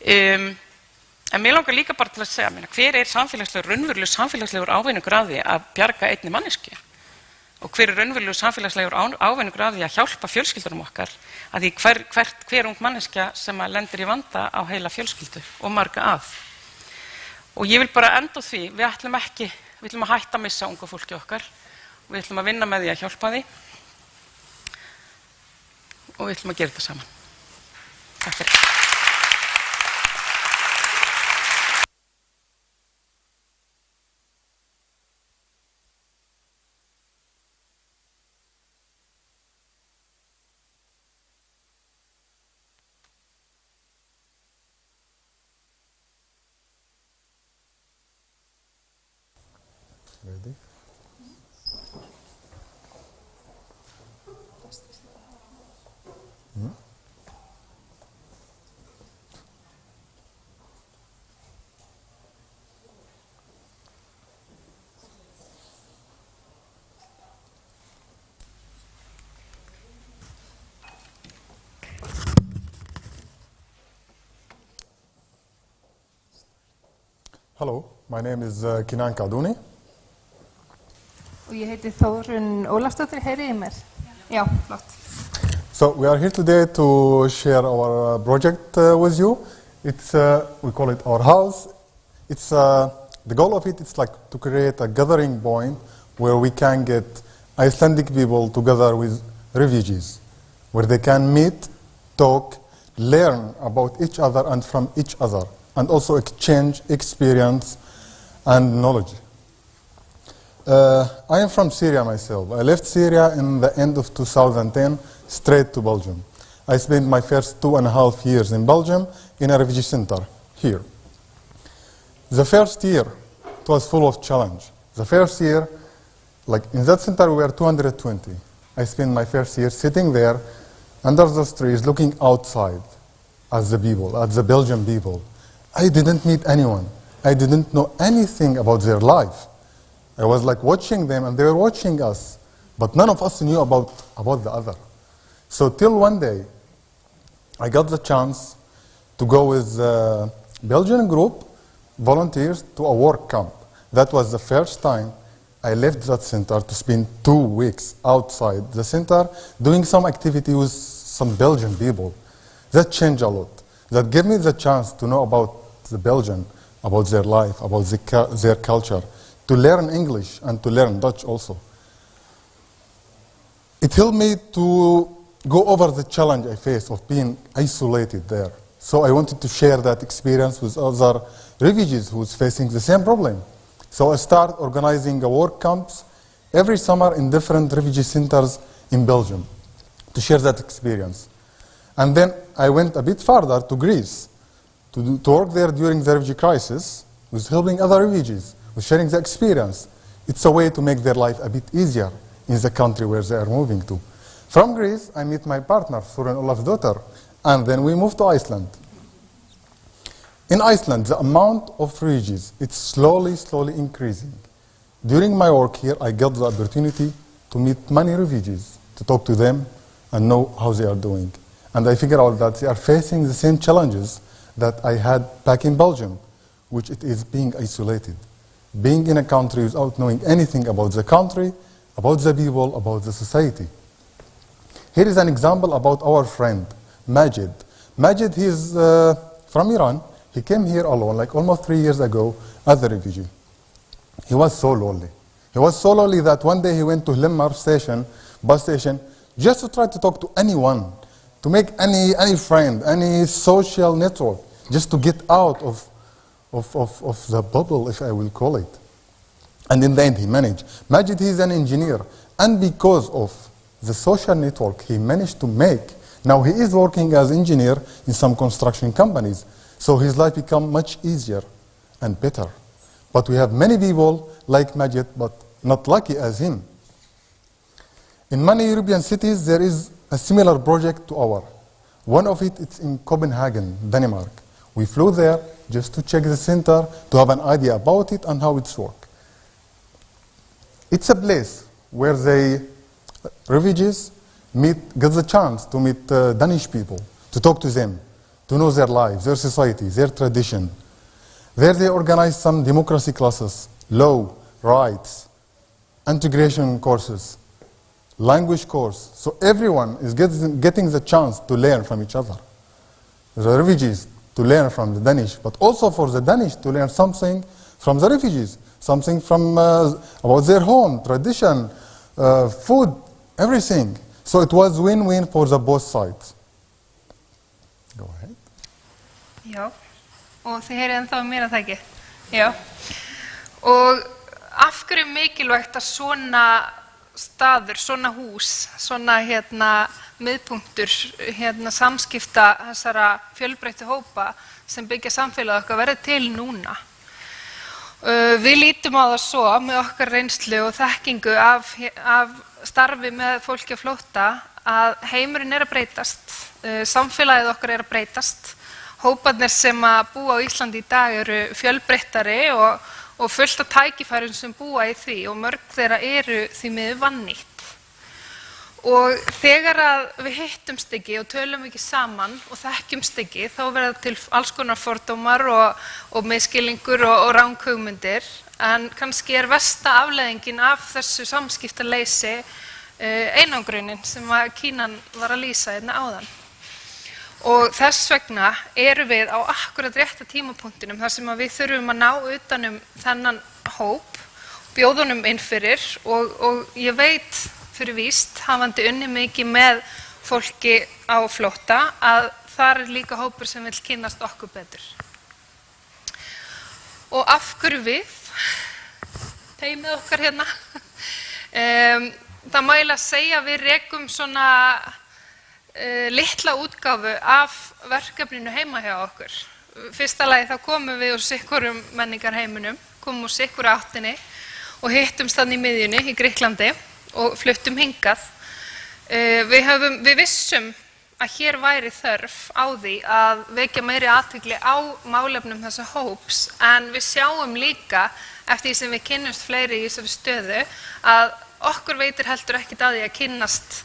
[SPEAKER 8] En mér langar líka bara til að segja, hver er raunverulegur samfélagslegur ávinningur af því að bjarga einni manneskju? Og hver er raunverulegur samfélagslegur ávinningur af því að hjálpa fjölskyldunum okkar? Af því hver ung manneskja sem lendir í vanda á heila fjölskyldu og marga af. Og ég vil bara enda á því, við ætlum að hætta að missa unga fólki okkar og við ætlum að vinna með því að hjálpa því og við ætlum að gera þetta saman. Takk fyrir.
[SPEAKER 9] Ready? Hello, my name is Kinan Kaduni.
[SPEAKER 10] Og ég heiti Þórunn Ólafsdóttir, heyrið í mér? Já, flott.
[SPEAKER 9] So we are here today to share our project with you. It's we call it our house. It's the goal of it is like to create a gathering point where we can get Icelandic people together with refugees, where they can meet, talk, learn about each other and from each other, and also exchange experience and knowledge. I am from Syria myself. I left Syria in the end of 2010, straight to Belgium. I spent my first 2.5 years in Belgium in a refugee center here. The first year, it was full of challenge. The first year, like in that center we were 220. I spent my first year sitting there under the trees looking outside at the people, at the Belgian people. I didn't meet anyone. I didn't know anything about their life. I was like watching them and they were watching us, but none of us knew about the other. So till one day, I got the chance to go with a Belgian group, volunteers, to a work camp. That was the first time I left that center to spend 2 weeks outside the center doing some activity with some Belgian people. That changed a lot. That gave me the chance to know about the Belgian, about their life, about their culture, to learn English and to learn Dutch also. It helped me to go over the challenge I faced of being isolated there. So I wanted to share that experience with other refugees who was facing the same problem. So I started organizing work camps every summer in different refugee centers in Belgium to share that experience. And then I went a bit farther to Greece to work there during the refugee crisis with helping other refugees, with sharing the experience. It's a way to make their life a bit easier in the country where they are moving to. From Greece, I met my partner, Soren Olafsdottir, and then we moved to Iceland. In Iceland, the amount of refugees, it's slowly increasing. During my work here, I got the opportunity to meet many refugees, to talk to them and know how they are doing. And I figured out that they are facing the same challenges that I had back in Belgium, which it is being isolated. Being in a country without knowing anything about the country, about the people, about the society. Here is an example about our friend, Majid. Majid, he is from Iran. He came here alone, like almost 3 years ago, as a refugee. He was so lonely. He was so lonely that one day he went to Limmer station, bus station, just to try to talk to anyone, to make any friend, any social network, just to get out of the bubble, if I will call it. And in the end, he managed. Majid, he is an engineer, and because of the social network he managed to make, now he is working as engineer in some construction companies. So his life become much easier and better. But we have many people like Majid, but not lucky as him. In many European cities, there is a similar project to ours. One of it is in Copenhagen, Denmark. We flew there just to check the center, to have an idea about it and how it's works. It's a place where refugees get the chance to meet Danish people, to talk to them, to know their lives, their society, their tradition. There they organize some democracy classes, law, rights, integration courses, language course. So everyone is getting the chance to learn from each other. The refugees to learn from the Danish, but also for the Danish to learn something from the refugees, something from about their home, tradition, food, everything. So it was win-win for the both sides. Go ahead.
[SPEAKER 10] Já, og þið heyrið ennþá mér að það ekki. Já, og af hverju er mikilvægt að svona staður, svona hús, svona miðpunktur, samskipta þessara fjölbreyttu hópa sem byggja samfélag okkar verði til núna? Við lítum á það svo með okkar reynslu og þekkingu af starfi með fólki á flótta að heimurinn er að breytast, samfélagið okkar er að breytast, hóparnir sem að búa á Íslandi í dag eru fjölbreyttari og fullt af tækifærum sem búa í því og mörg þeirra eru því miður vannýtt. Og þegar að við hittumst ekki og tölum ekki saman og þekkjumst ekki, þá verða til alls konar fordómar og misskilningur og ranghugmyndir, en kannski er versta afleiðingin af þessu samskiptaleysi einangrunin sem að Kínan var að lýsa hérna áðan. Og þess vegna erum við á akkurat rétta tímapunktinum þar sem að við þurfum að ná utanum þennan hóp, bjóðunum inn fyrir og ég veit fyrir víst, hafandi unni mikið með fólki á flótta, að þar er líka hópur sem vil kynnast okkur betur. Og af hverju við, teymið okkar hérna, það má eiginlega segja að við rekum svona litla útgáfu af verkefninu heima hjá okkur. Fyrsta lagi þá komum við úr sikkurum menningarheiminum, komum úr sikkur áttinni og hittumst þannig í miðjunni í Grikklandi og fluttum hingað. Við vissum að hér væri þörf á því að vekja meiri athygli á málefnum þessa hóps, en við sjáum líka eftir því sem við kynnumst fleiri í þessari stöðu að okkur veitir heldur ekkert að því að kynnast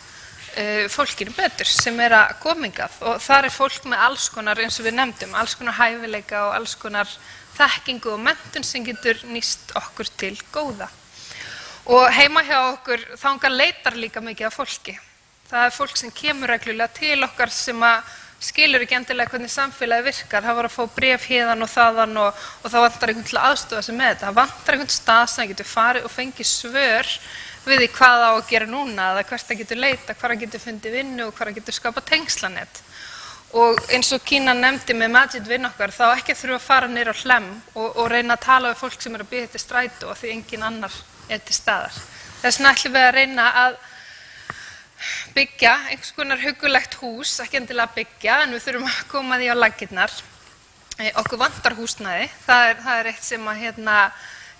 [SPEAKER 10] fólkinu betur sem að koma hingað, og þar er fólk með alls konar, eins og við nefndum, alls konar hæfileika og alls konar þekkingu og menntun sem getur nýst okkur til góða. Og heima hjá okkur þangað leitar líka mikið af fólki. Það er fólk sem kemur reglulega til okkar sem að skilur ekki endilega hvernig samfélagi virkar. Það var að fá bréf héðan og þaðan og það vantar einhvern til að aðstoða sig með þetta. Það vantar einhvern stað sem getur farið og fengið svör við því hvað á að gera núna, eða hvert það getur leita, hvar það getur fundið vinnu og hvar það getur skapa tengslanett. Og eins og Kína nefndi með Majid vinn okkar, þá ekki þurfa að fara niður á Hlemm og reyna að tala við fólk sem að bíða eftir strætó og því engin annar til staðar. Þess vegna ætlum við að reyna að byggja einhvers konar huggulegt hús, ekki endilega byggja, en við þurfum að koma því á laggirnar. Okkur vantar húsnæði, það er eitt sem að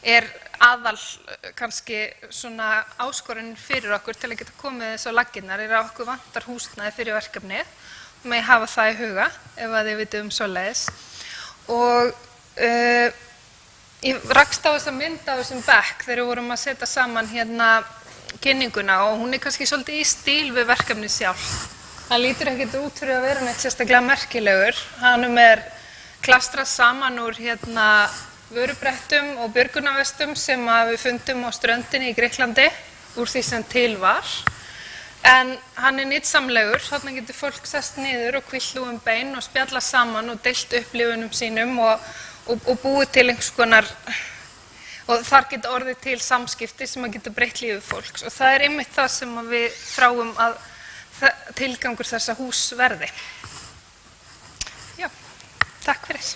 [SPEAKER 10] er aðal kannski svona áskorun fyrir okkur til að geta komið þess á laggirnar, er að okkur vantar húsnæði fyrir verkefnið. Með hafa það í huga ef að þið vitum svoleiðis. Og ég rakst á þessa mynd á þessum bekk þegar við vorum að setja saman kynninguna, og hún er kannski svolítið í stíl við verkefnið sjálf. Hann lítur ekkert út fyrir að vera neitt sérstaklega merkilegur. Hann er klastrað saman úr vörubrettum og björgunarvestum sem við fundum á ströndinni í Grikklandi úr því sem til var. En hann er nytsamlegur, þarna getur fólk sest niður og hvílt um bein og spjalla saman og deilt upplifunum sínum og búið til einhvers konar, og þar getur orðið til samskipti sem að getur breytt lífið fólks. Og það er einmitt það sem við þráum að tilgangur þessa hús verði. Já, takk fyrir.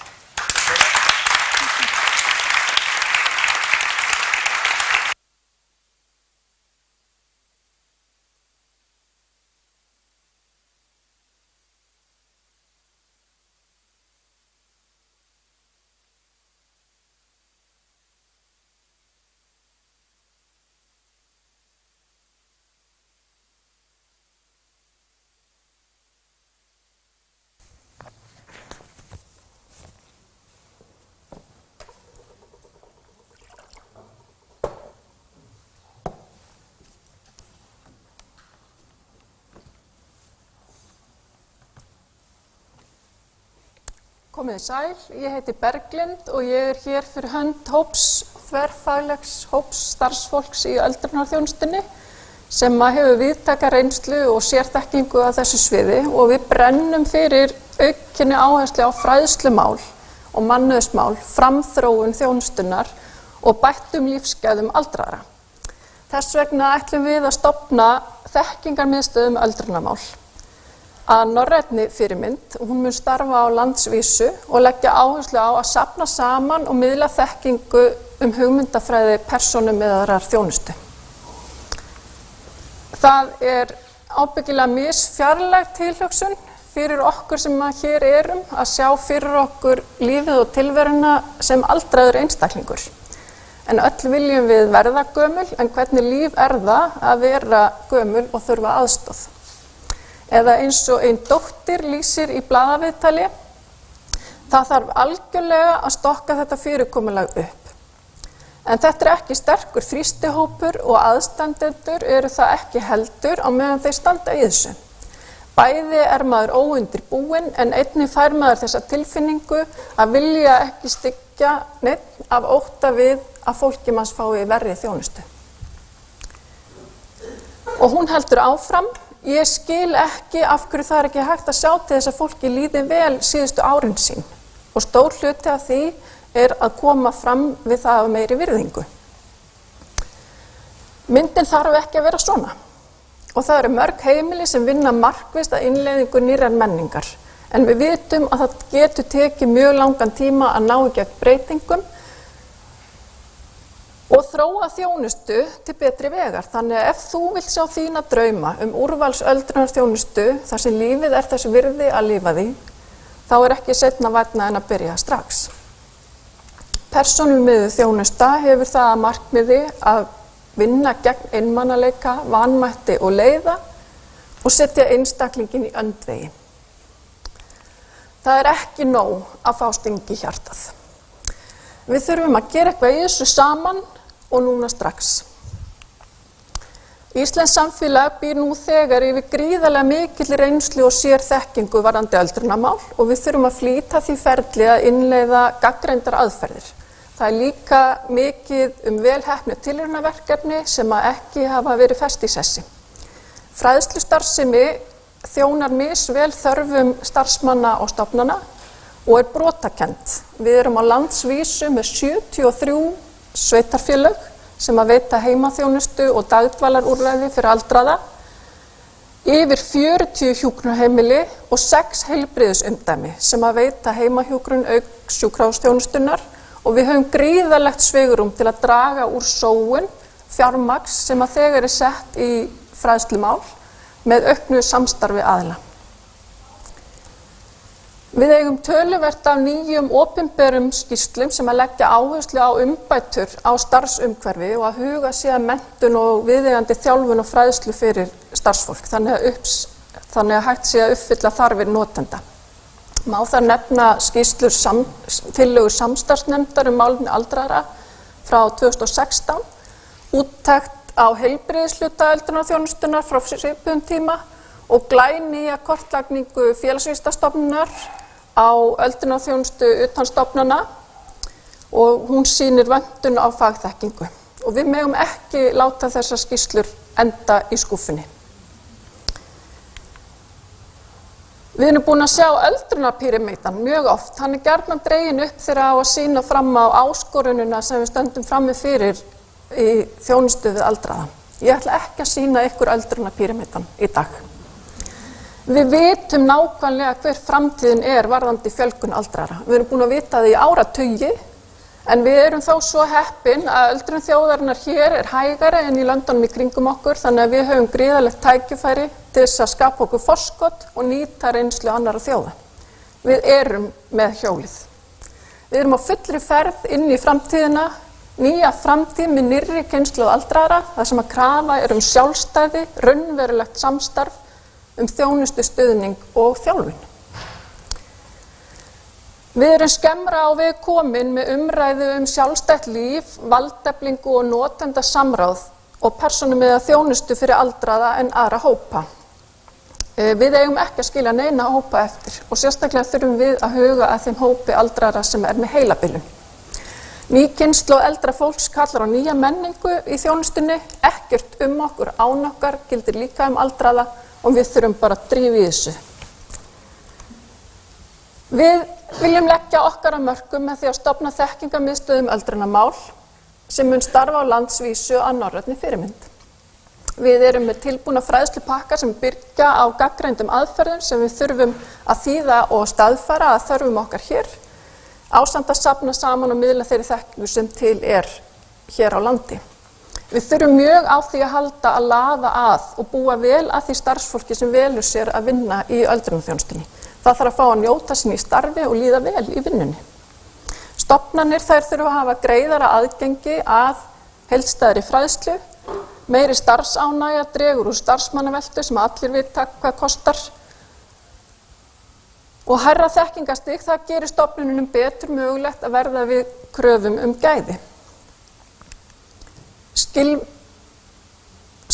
[SPEAKER 11] Komið sæl, ég heiti Berglind og ég er hér fyrir hönd þverfaglegs hóps starfsfólks í öldrunarþjónustunni sem hefur víðtæka reynslu og sérþekkingu á þessu sviði, og við brennum fyrir aukinni áherslu á fræðslumál og mannauðsmál, framþróun þjónustunnar og bættum lífsgæðum aldraðra. Þess vegna ætlum við að stofna þekkingarmiðstöð öldrunarmál að norrænni fyrirmynd. Hún mun starfa á landsvísu og leggja áherslu á að safna saman og miðla þekkingu hugmyndafræði persónumiðaðrar þjónustu. Það er ábyggilega misfjarlæg tilhugsun fyrir okkur sem hér erum að sjá fyrir okkur lífið og tilveruna sem aldraður einstaklingur. En öll viljum við verða gömul, en hvernig líf er það að vera gömul og þurfa aðstoð? Eða eins og ein dóttir lýsir í blaðaviðtali, það þarf algjörlega að stokka þetta fyrirkomulag upp. En þetta er ekki sterkur þrýstihópur og aðstandendur eru það ekki heldur á meðan þeir standa í þessu. Bæði er maður óundirbúinn, en einnig fær maður þessa tilfinningu að vilja ekki styggja neitt af ótta við að fólki manns fái verri þjónustu. Og hún heldur áfram, ég skil ekki af hverju það ekki hægt að sjá til þess að fólki líði vel síðustu árin sín. Og stór hluti af því að koma fram við það af meiri virðingu. Myndin þarf ekki að vera svona. Og það eru mörg heimili sem vinna markvisst að innleiðingu nýrrar menningar. En við vitum að það getur tekið mjög langan tíma að ná í gegn breytingum og þróa þjónustu til betri vegar. Þannig að ef þú vilt sjá þína drauma úrvalsöldrunarþjónustu þar sem lífið þess virði að lifa því, þá ekki seinna vænna en að byrja strax. Persónumiðuð þjónusta hefur það að markmiði að vinna gegn einmanaleika, vanmætti og leiða og setja einstaklingin í öndvegi. Það ekki nóg að fá sting í hjartað. Við þurfum að gera eitthvað í þessu saman og núna strax. Íslenskt samfélag býr nú þegar yfir gríðarlega mikill reynslu og sérþekkingu varðandi öldrunarmál og við þurfum að flýta því ferli að innleiða gagnreyndar aðferðir. Það líka mikið vel heppnuð tilraunaverkefni sem ekki hafa verið fest í sessi. Fræðslustarfsemi þjónar misvel þörfum starfsmanna og stofnana og brotakennd. Við erum á landsvísu með 73 sveitarfélög sem að veita heimaþjónustu og dagdvalarúrræði fyrir aldraða, yfir 40 hjúkrunarheimili og 6 heilbrigðisumdæmi sem að veita heimahjúkrun auk sjúkrahúsþjónustunnar. Og við höfum gríðarlegt svigrúm til að draga úr sóun fjármagns sem að þegar sett í fræðslumál með auknu samstarfi aðila. Við eigum töluvert af nýjum opinberum skýrslum sem að leggja áherslu á umbætur á starfsumhverfi og að huga síðan menntun og viðeigandi þjálfun og fræðslu fyrir starfsfólk, þannig að hægt sé að uppfylla þarfir notenda. Má þar nefna tillögur samstarfsnefndar málefni aldraðra frá 2016, úttekt á heilbrigðishluta öldrunarþjónustunnar frá svipuðum tíma og glænýja kortlagningu félagsvísindastofnunar á öldrunarþjónustu utan stofnana og hún sýnir vöntun á fagþekkingu. Og við megum ekki láta þessar skýrslur enda í skúffunni. Við erum búin að sjá öldrunarpíramídan mjög oft. Hann gjarnan dreginn upp þegar á að sýna fram á áskorunina sem við stöndum frammi fyrir í þjónustu við aldraða. Ég ætla ekki að sýna ykkur öldrunarpíramídan í dag. Við vitum nákvæmlega hver framtíðin varðandi fjölgun aldraðra. Við erum búin að vita það í áratugi, en við erum þó svo heppin að öldrun þjóðarinnar hér hægari en í löndunum í kringum okkur, þannig að við höfum gríðarlegt tækifæri til þess að skapa okkur forskot og nýta reynslu annarra þjóða. Við erum með hjólið. Við erum á fullri ferð inn í framtíðina, nýja framtíð með nýrri kynslóð aldraðra, þar sem að krafa sjálfstæði, raunverulegt samstarf, þjónustu, stuðning og þjálfun. Við erum skemmra á veg komin með umræðu sjálfstætt líf, valdeflingu og notenda samráð og persónumiðaða þjónustu fyrir aldraða en aðra hópa. Við eigum ekki að skilja neina hópa eftir og sérstaklega þurfum við að huga að þeim hópi aldraðra sem með heilabilun. Ný kynslóð eldra fólks kallar á nýja menningu í þjónustunni, ekkert okkur án okkar gildir líka aldraða og við þurfum bara að drífa í þessu. Við viljum leggja okkar að mörkum með því að stofna þekkingarmiðstöð öldrunarmál sem mun starfa á landsvísu að norrænni fyrirmynd. Við erum með tilbúna fræðslupakka sem byggja á gagnreyndum aðferðum sem við þurfum að þýða og staðfæra að þörfum okkar hér, ásamt að safna saman og miðla þeirri þekkingu sem til hér á landi. Við þurfum mjög á því að halda að laða að og búa vel að því starfsfólki sem velur sér að vinna í öldrunarþjónustunni. Það þarf að fá að njóta sín í starfi og líða vel í vinnunni. Stofnanir þurfa að hafa greiðara aðgengi að heildstæðri fræðslu, meiri starfsánægja dregur úr starfsmannaveltu sem allir vita hvað kostar. Og hærra þekkingarstig, það gerir stofnunum betur mögulegt að verða við kröfum gæði.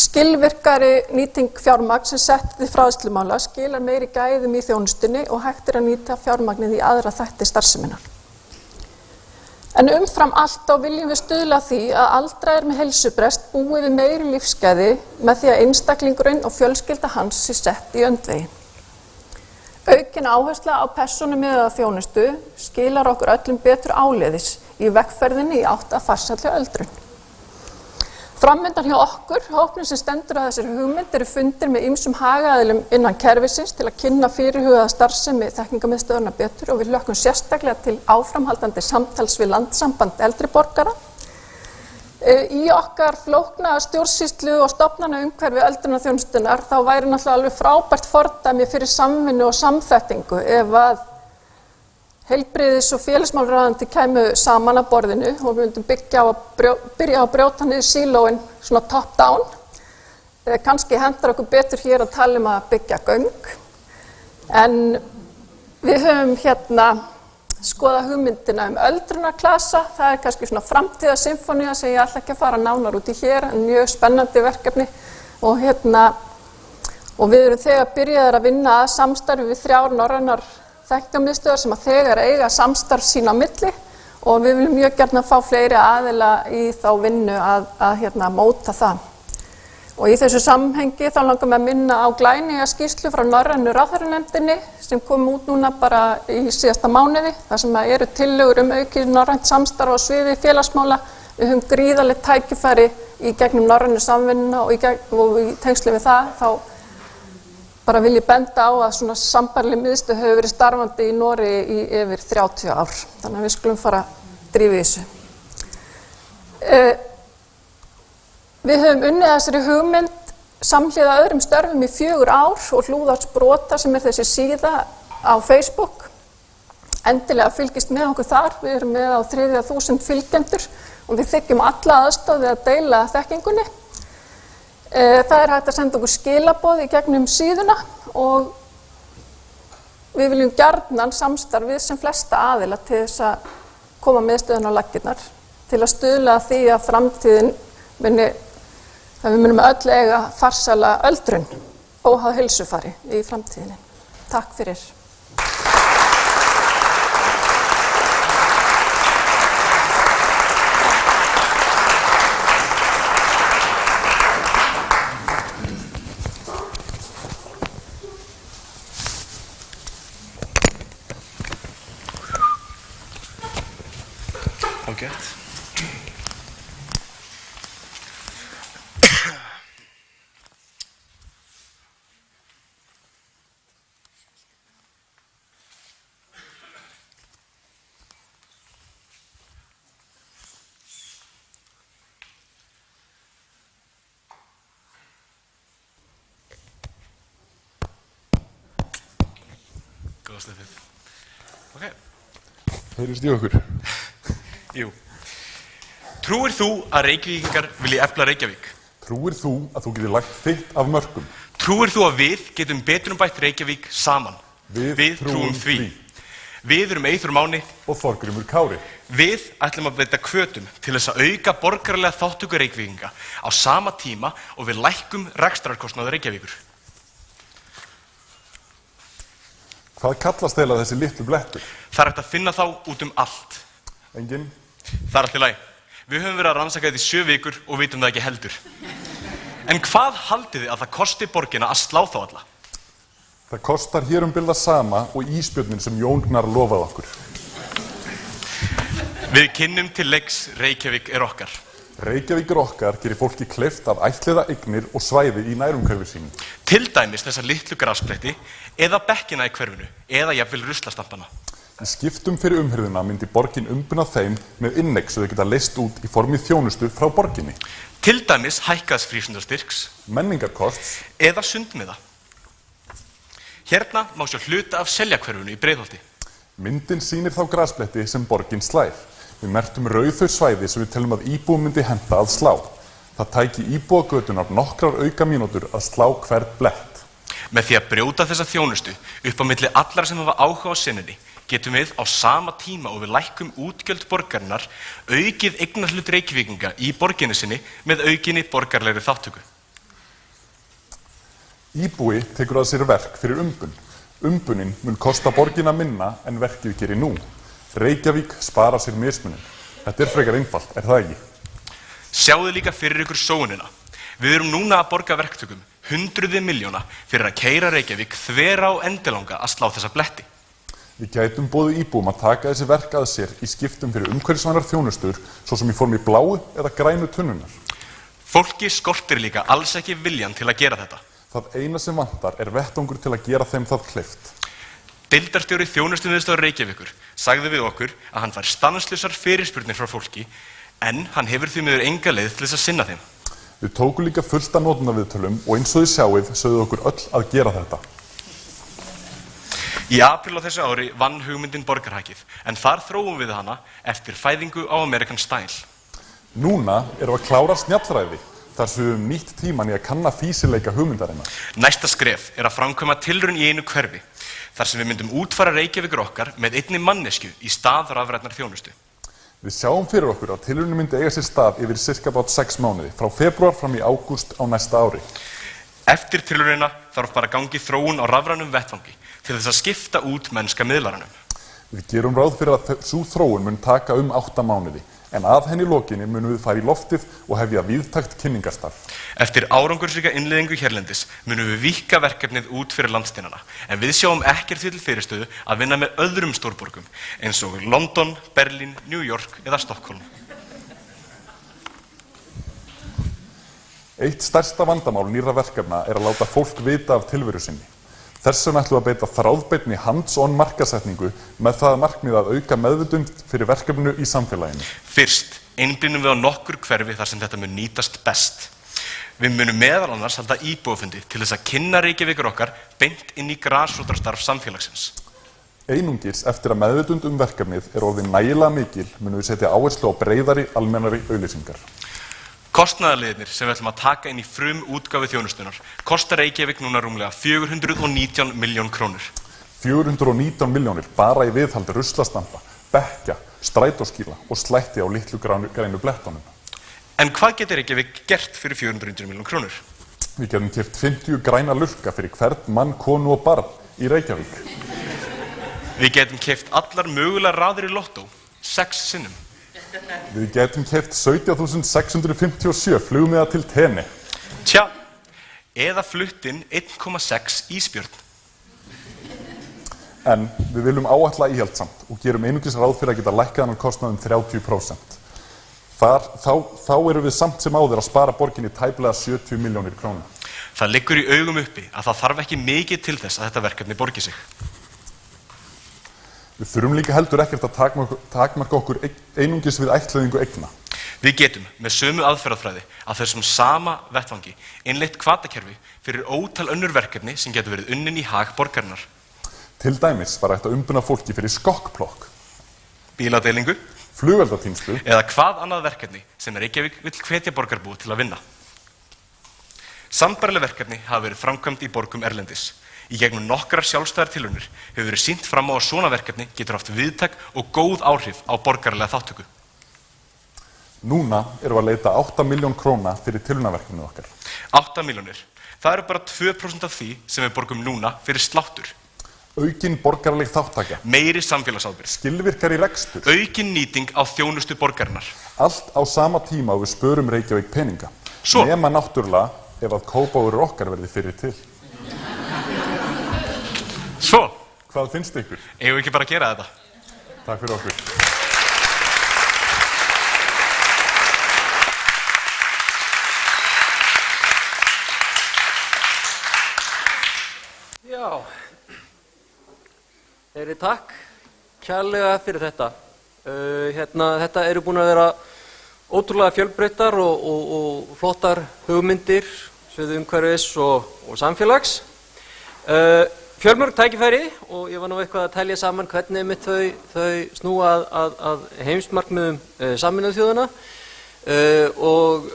[SPEAKER 11] Skilvirkari nýting fjármagn sem sett til fræðslumála skilar meiri gæðum í þjónustunni og hægt að nýta fjármagnið í aðra þætti starfseminnar. En umfram allt þá viljum við stuðla að því að aldraðir með heilsubrest búi við meiri lífsgæði með því að einstaklingurinn og fjölskylda hans sé sett í öndvegi. Aukin áhersla á persónumiðaða þjónustu skilar okkur öllum betur áleiðis í vegferðinni í átt að farsælli öldrun. Framundan hjá okkur, hópnum sem stendur að þessari hugmynd, eru fundir með ýmsum hagaðilum innan kerfisins til að kynna fyrirhugaða starfsemi þekkingarmiðstöðvarnar betur og við hlökkum sérstaklega til áframhaldandi samtals við Landssamband eldri borgara. Í okkar flókna stjórnsýslu og stofnanaumhverfi öldrunarþjónustunnar þá væri náttúrulega alveg frábært fordæmi fyrir samvinnu og samþættingu ef að heilbrigðis- og félagsmálaráðuneyti kæmu saman að borðinu og við myndum byrja á að brjóta niður sílóin svona top down. Kannski hentar okkur betur hér að tala að byggja göng. En við höfum skoðað hugmyndina öldrunarklasa. Það kannski svona framtíðarsymfónía sem ég ætla ekki að fara nánar út í hér, en mjög spennandi verkefni. Og við erum þegar byrjaðir að vinna að samstarfi við 3 norrænar þekkingarmiðstöðvar sem að þegar eiga samstarf sín á milli og við viljum mjög gjarna fá fleiri aðila í þá vinnu að móta það. Og í þessu samhengi þá langar mig að minna á glænýja skýrslu frá Norrænu ráðherranefndinni sem kom út núna bara í síðasta mánuði, þar sem eru tillögur aukið norrænt samstarf á sviði félagsmála. Við höfum gríðarlegt tækifæri í gegnum norrænu samvinnuna og í tengslu við það þá bara vil ég benda á að svona sambærileg miðstöð hefur verið starfandi í Noregi í yfir 30 ár. Þannig að við skulum fara að drífa í þessu. Við höfum unnið þessari hugmynd samhliða öðrum störfum í 4 ár og Hlúðarsbrota sem þessi síða á Facebook. Endilega fylgist með okkur þar. Við erum með á 3.000 fylgjendur og við þiggjum alla aðstoð við að deila þekkingunni. Það hægt að senda okkur skilaboð í gegnum síðuna og við viljum gjarnan samstarfið sem flesta aðila til þess að koma miðstöðin á laggirnar til að stuðla að því að framtíðin við munum öll eiga farsæla öldrun óháð heilsufari í framtíðinni. Takk fyrir.
[SPEAKER 12] Heyrist í okkur?
[SPEAKER 13] Jú. Trúir þú að Reykvíkingar vilji efla Reykjavík?
[SPEAKER 12] Trúir þú að þú getur lagt þitt af mörkum?
[SPEAKER 13] Trúir þú að við getum beturumbætt Reykjavík saman? Við trúum því. Við erum Eyþór Máni
[SPEAKER 12] og Þorgrímur Kári.
[SPEAKER 13] Við ætlum að beita hvötum til þess að auka borgaralega þátttöku Reykvíkinga á sama tíma og við lækkum rekstrarkostnaði Reykjavíkur.
[SPEAKER 12] Hvað kallast þeirra þessi litlu blettur?
[SPEAKER 13] Það er hægt að finna þá út allt.
[SPEAKER 12] Engin?
[SPEAKER 13] Það er allt í lagi. Við höfum verið að rannsaka þetta í 7 vikur og vitum það ekki heldur. En hvað haldið þið að það kosti borgina að slá þá alla?
[SPEAKER 12] Það kostar hér bil það sama og ísbjörnin sem Jón Gnarr lofaði okkur.
[SPEAKER 13] Við kynnum til leiks Reykjavík er okkar.
[SPEAKER 12] Reykjavík er okkar gerir fólki kleift að ættleiða eignir og svæði í nærumhverfi sínu.
[SPEAKER 13] Til dæmis þessa litlu graspletti eða bekkina í hverfinu eða jafnvel ruslastampana.
[SPEAKER 12] Í skiptum fyrir umhirðuna myndi borgin umbuna þeim með innex svo þau geta leyst út í formi þjónustu frá borginni.
[SPEAKER 13] Til dæmis hækkaðs frístundastyrks,
[SPEAKER 12] menningarkosts
[SPEAKER 13] eða sundmiða. Hérna má sjá hluta af Seljakverfinu í Breiðholti.
[SPEAKER 12] Myndin sýnir þá graspletti sem borgin slær. Við merktum rauð þau svæði sem við telum að íbúum myndi henta að slá. Það tæki íbúagötunar nokkrar auka mínútur að slá hvern blett.
[SPEAKER 13] Með því að brjóta þessa þjónustu upp á milli allra sem hafa áhuga á sinninni, getum við á sama tíma og við lækkum útgjöld borgarinnar aukið eignarhlut Reykvíkinga í borginni sinni með aukinni borgarlegri þáttöku.
[SPEAKER 12] Íbúi tekur að sér verk fyrir umbun. Umbunin mun kosta borgina minna en verkið gerir nú. Reykjavík spara sér mismunin. Þetta frekar einfalt, það ekki?
[SPEAKER 13] Sjáðu líka fyrir ykkur sóunina. Við erum núna að borga verktökum hundruði milljóna fyrir að keyra Reykjavík þvera á endilanga að slá þessa bletti.
[SPEAKER 12] Við gætum boðið íbúum að taka þessi verk að sér í skiptum fyrir umhverfisvænar þjónustur, svo sem í formi bláu eða grænu tunnunar.
[SPEAKER 13] Fólki skortir líka alls ekki viljan til að gera þetta.
[SPEAKER 12] Það eina sem vantar vettvangur til að gera þeim það kleift.
[SPEAKER 13] Deildarstjóri þjónustumiðstöðvar Reykjavíkur sagði við okkur að hann fær stanslausar fyrirspurnir frá fólki, en hann hefur því miður enga leið til þess að sinna þeim.
[SPEAKER 12] Við tókum líka fullt af notendaviðtölum og eins og þið sjáið sögðu okkur öll að gera þetta.
[SPEAKER 13] Í apríl á þessu ári vann hugmyndin Borgarhækið, en þar þróum við hana eftir fæðingu á American Style.
[SPEAKER 12] Núna erum við að klára snjallræði, þar sem við höfum nýtt tíman í að kanna fýsileika hugmyndarinnar.
[SPEAKER 13] Næsta skref að framkvæma tilraun í einu hverfi, þar sem við myndum útfæra Reykjavíkur okkar með einni mannesku í stað rafrænnar þjónustu.
[SPEAKER 12] Við sjáum fyrir okkur að tilraunin myndi eiga sér stað yfir sirka bát 6 mánuði, frá febrúar fram í ágúst á næsta ári.
[SPEAKER 13] Eftir tilraunina þarf bara gangi þróun á rafrænum vettvangi til þess að skipta út mennska miðlaranum.
[SPEAKER 12] Við gerum ráð fyrir að sú þróun mun taka 8 mánuði, en að henni lokinni munum við fara í loftið og hefja víðtækt kynningarstarf.
[SPEAKER 13] Eftir árangursríka innleiðingu hérlendis munum við víkka verkefnið út fyrir landsteinana, en við sjáum ekkert því til fyrirstöðu að vinna með öðrum stórborgum, eins og London, Berlín, New York eða Stockholm.
[SPEAKER 12] Eitt stærsta vandamál nýrra verkefna að láta fólk vita af tilveru sinni. Þess vegna ætlum við að beita þráðbeinni hands-on markasetningu með það markmið að auka meðvitund fyrir verkefninu í samfélaginu.
[SPEAKER 13] Fyrst einblínum við á nokkur hverfi þar sem þetta mun nýtast best. Við munum meðal annars halda íbúafundi til þess að kynna Reykjavíkur okkar beint inn í grasrótarstarf samfélagsins.
[SPEAKER 12] Einungis eftir að meðvitund verkefnið orðin nægilega mikil munum við setja áherslu á breiðari almennari auglýsingar.
[SPEAKER 13] Kostnaðarliðirnir sem við ætlum að taka inn í útgáfu þjónustunar kostar Reykjavík núna rúmlega 419 milljón krónur.
[SPEAKER 12] 419 milljónir bara í viðhaldi ruslastamba, bekkja, strætóskýla og slætti á litlu grænu blettunum.
[SPEAKER 13] En hvað getur Reykjavík gert fyrir 419 milljón krónur?
[SPEAKER 12] Við getum keypt 50 græna lurka fyrir hvern mann, konu og barn í Reykjavík.
[SPEAKER 13] Við getum keypt allar mögulega raðir í lottó 6 sinnum.
[SPEAKER 12] Við getum keypt 17.657 flugmiða til Tenni.
[SPEAKER 13] Tja, eða flutt inn 1,6 ísbjörn.
[SPEAKER 12] En við viljum áætla íhaldsamt og gerum einungis ráð fyrir að geta lækkað hann kostnað 30%. Þá erum við samt sem áður að spara borginni tæplega 70 milljónir króna.
[SPEAKER 13] Það liggur í augum uppi að það þarf ekki mikið til þess að þetta verkefni borgi sig.
[SPEAKER 12] Við þurfum líka heldur ekkert að takmarka okkur einungis við ættleiðingu eigna.
[SPEAKER 13] Við getum með sömu aðferðafræði að þessum sama vettvangi innleitt hvatakerfi fyrir ótal önnur verkefni sem getur verið unnin í hag borgarinnar.
[SPEAKER 12] Til dæmis var hægt að umbuna fólki fyrir skokkplokk,
[SPEAKER 13] bíladeilingu,
[SPEAKER 12] flugeldatímslu
[SPEAKER 13] eða hvað annað verkefni sem Reykjavík vill hvetja borgarbúa til að vinna. Sambærileg verkefni hafa verið framkvæmd í borgum erlendis. Í gegnum nokkrar sjálfstæðar tilraunir hefur verið sýnt fram á að svona verkefni getur haft viðtæk og góð áhrif á borgaralega þátttöku.
[SPEAKER 12] Núna erum við að leita 8 milljón króna fyrir tilraunaverkefnið okkar.
[SPEAKER 13] 8 milljónir. Það eru bara 2% af því sem við borgum núna fyrir sláttur.
[SPEAKER 12] Aukin borgaraleg þáttaka.
[SPEAKER 13] Meiri samfélagsábyrgð.
[SPEAKER 12] Skilvirkari rekstur.
[SPEAKER 13] Aukin nýting á þjónustu borgarinnar.
[SPEAKER 12] Allt á sama tíma og við spörum Reykjavík peninga. Nema náttúrulega ef að Kópavogur okkar verði fyrir til.
[SPEAKER 13] Svo,
[SPEAKER 12] hvað finnst ykkur?
[SPEAKER 13] Eigum við ekki bara að gera þetta?
[SPEAKER 12] Takk fyrir okkur.
[SPEAKER 1] Já, Heyri, takk kærlega fyrir þetta. Þetta eru búin að vera ótrúlega fjölbreyttar og flottar hugmyndir, sviði umhverfis og samfélags. Fjölmörg tækifæri og ég var nú eitthvað að telja saman hvernig einmitt þau snúa að heimsmarkmiðum Sameinuðu þjóðanna og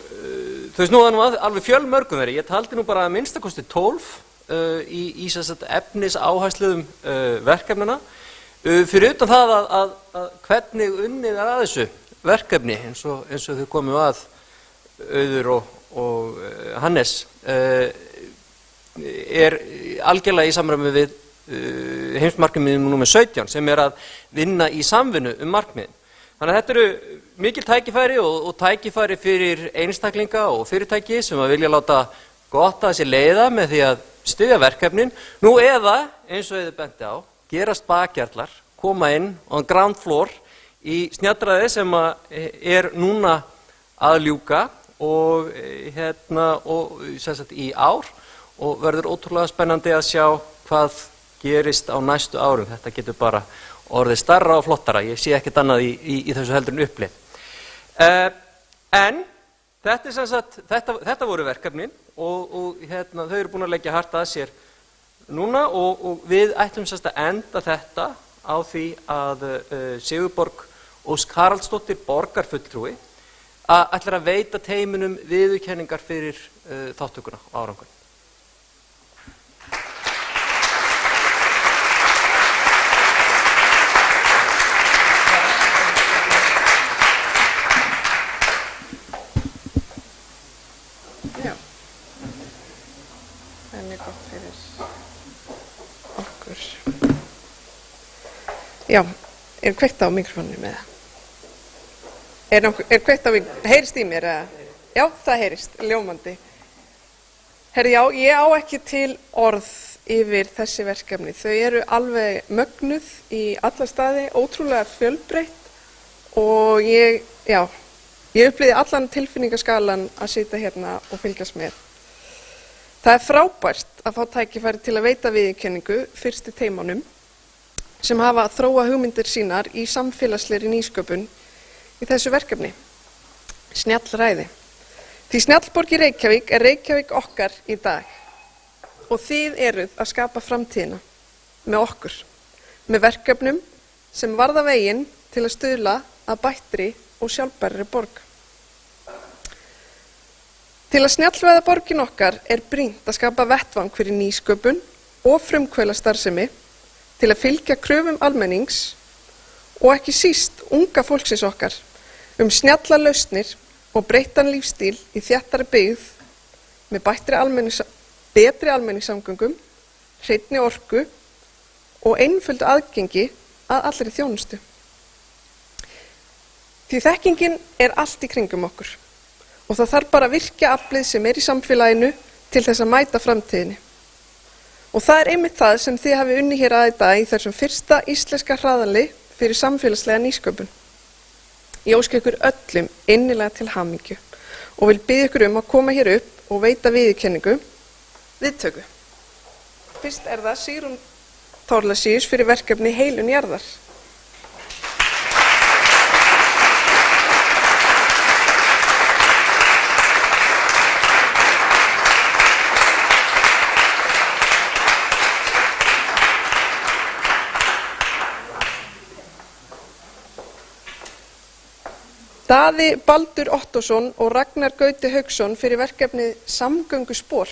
[SPEAKER 1] þau snúa nú alveg fjölmörgum þeirri. Ég taldi nú bara að minnstakosti 12 í efnis áhersluðum verkefnina. Fyrir utan það að hvernig unnið að þessu verkefni eins og þau komu að Auður og Hannes algjörlega í samræmi við heimsmarkmiðum númer 17 sem að vinna í samvinnu markmiðin. Þannig að þetta eru mikil tækifæri og tækifæri fyrir einstaklinga og fyrirtæki sem að vilja láta gott að sér leiða með því að styðja verkefnin. Nú eða, eins og þið benti á, gerast bakhjarlar, koma inn á ground floor í snjallræði sem er núna að ljúka og sem sagt í ár og verður ótrúlega spennandi að sjá hvað gerist á næstu árum. Þetta getur bara orðið starra og flottara, ég sé ekkert annað í þessu heldur en upplið. En þetta, sem sagt, þetta voru verkefnin og þau eru búin að leggja hart að sér núna og við ætlum sem sagt að enda þetta á því að Sigurborg Ósk Haraldsdóttir borgarfulltrúi ætlar að veita teymunum viðurkenningar fyrir þátttökuna og árangur.
[SPEAKER 14] Já, er kveikt á mikrofóninu með það? Er kveikt á heyrist í mér eða? Já, það heyrist, ljómandi. Herri, já, ég á ekki til orð yfir þessi verkefni. Þau eru alveg mögnuð í alla staði, ótrúlega fjölbreytt og ég upplýði allan tilfinningaskalan að sitja hérna og fylgjast með. Það er frábært að fá tækifæri til að veita viðurkenningu fyrstu teymunum sem hafa að þróa hugmyndir sínar í samfélagslegri nýsköpun í þessu verkefni. Snjallræði. Því Snjallborg í Reykjavík er Reykjavík okkar í dag og þið eruð að skapa framtíðina með okkur, með verkefnum sem varða veginn til að stuðla að bættri og sjálfbærri borg. Til að snjallvæða borgin okkar er brýnt að skapa vettvang fyrir nýsköpun og frumkvöðlastarfsemi til að fylgja kröfum almennings og ekki síst unga fólksins okkar snjallar lausnir og breyttan lífstíl í þéttari byggð með betri almenningssamgöngum, hreinni orku og einföldu aðgengi að allri þjónustu. Því þekkingin er allt í kringum okkur og það þarf bara að virkja aflið sem er í samfélaginu til þess að mæta framtíðinni. Og það er einmitt það sem þið hafi unnið hér að í dag í þessum fyrsta íslenska hraðanli fyrir samfélagslega nýsköpun. Ég óska ykkur öllum innilega til hamingju og vil biðja ykkur að koma hér upp og veita viðurkenningu viðtöku. Fyrst er það Sigrún Thorlacius fyrir verkefni Heilun jarðar. Daði Baldur Ottosson og Ragnar Gauti Hauksson fyrir verkefnið Samgönguspor.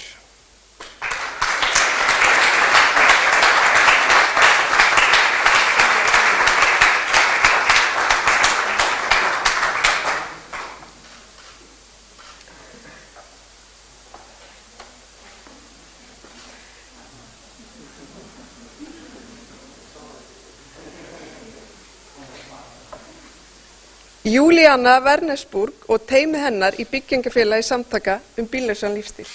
[SPEAKER 14] Júlíana Vernesburg og teymið hennar í byggingafélagi samtaka bíllausan lífstíl.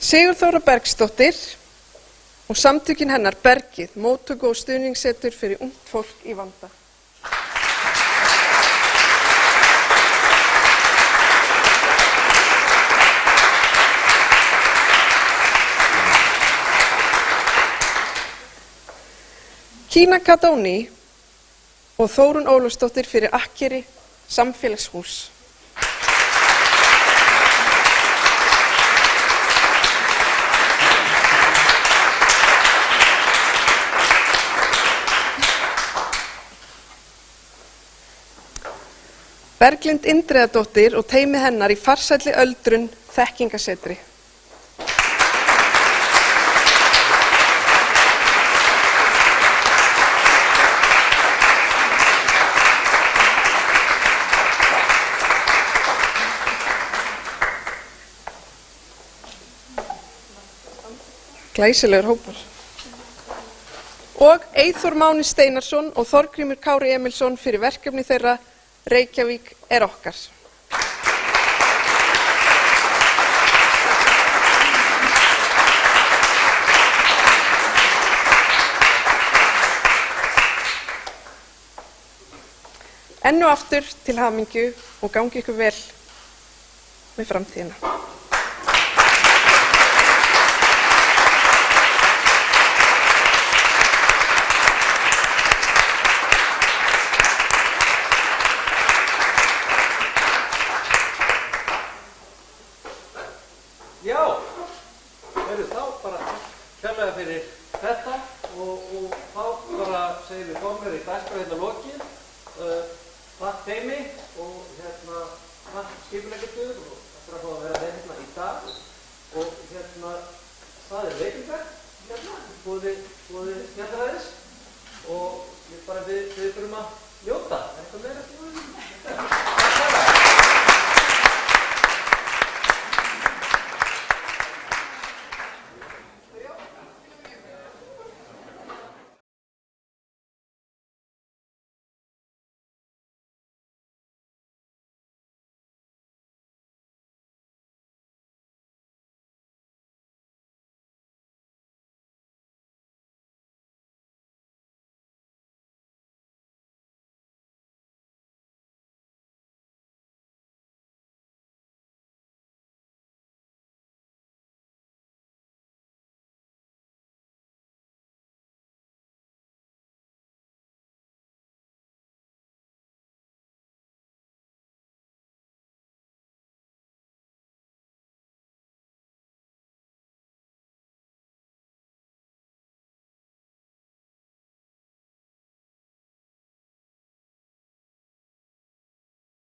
[SPEAKER 14] Sigurþóra Bergsdóttir og samtökin hennar Bergið, móttöku og stuðningssetur fyrir ungt fólk í vanda. Kína Kadóni og Þórunn Ólafsdóttir fyrir Akkeri samfélagshús. Berglind Indriðadóttir og teymið hennar í farsælli öldrun þekkingasetri. Glæsilegur hópur. Og Eyþór Máni Steinarsson og Þorgrímur Kári Emilsson fyrir verkefni þeirra Reykjavík er okkar. Enn og aftur til hamingju og gangi ykkur vel með framtíðina.
[SPEAKER 1] Já, þá bara kærlega fyrir þetta og þá bara segjum við komur í dagskrá hérna lokið. Takk teimi og takk skipuleggjendum og eftir að fá að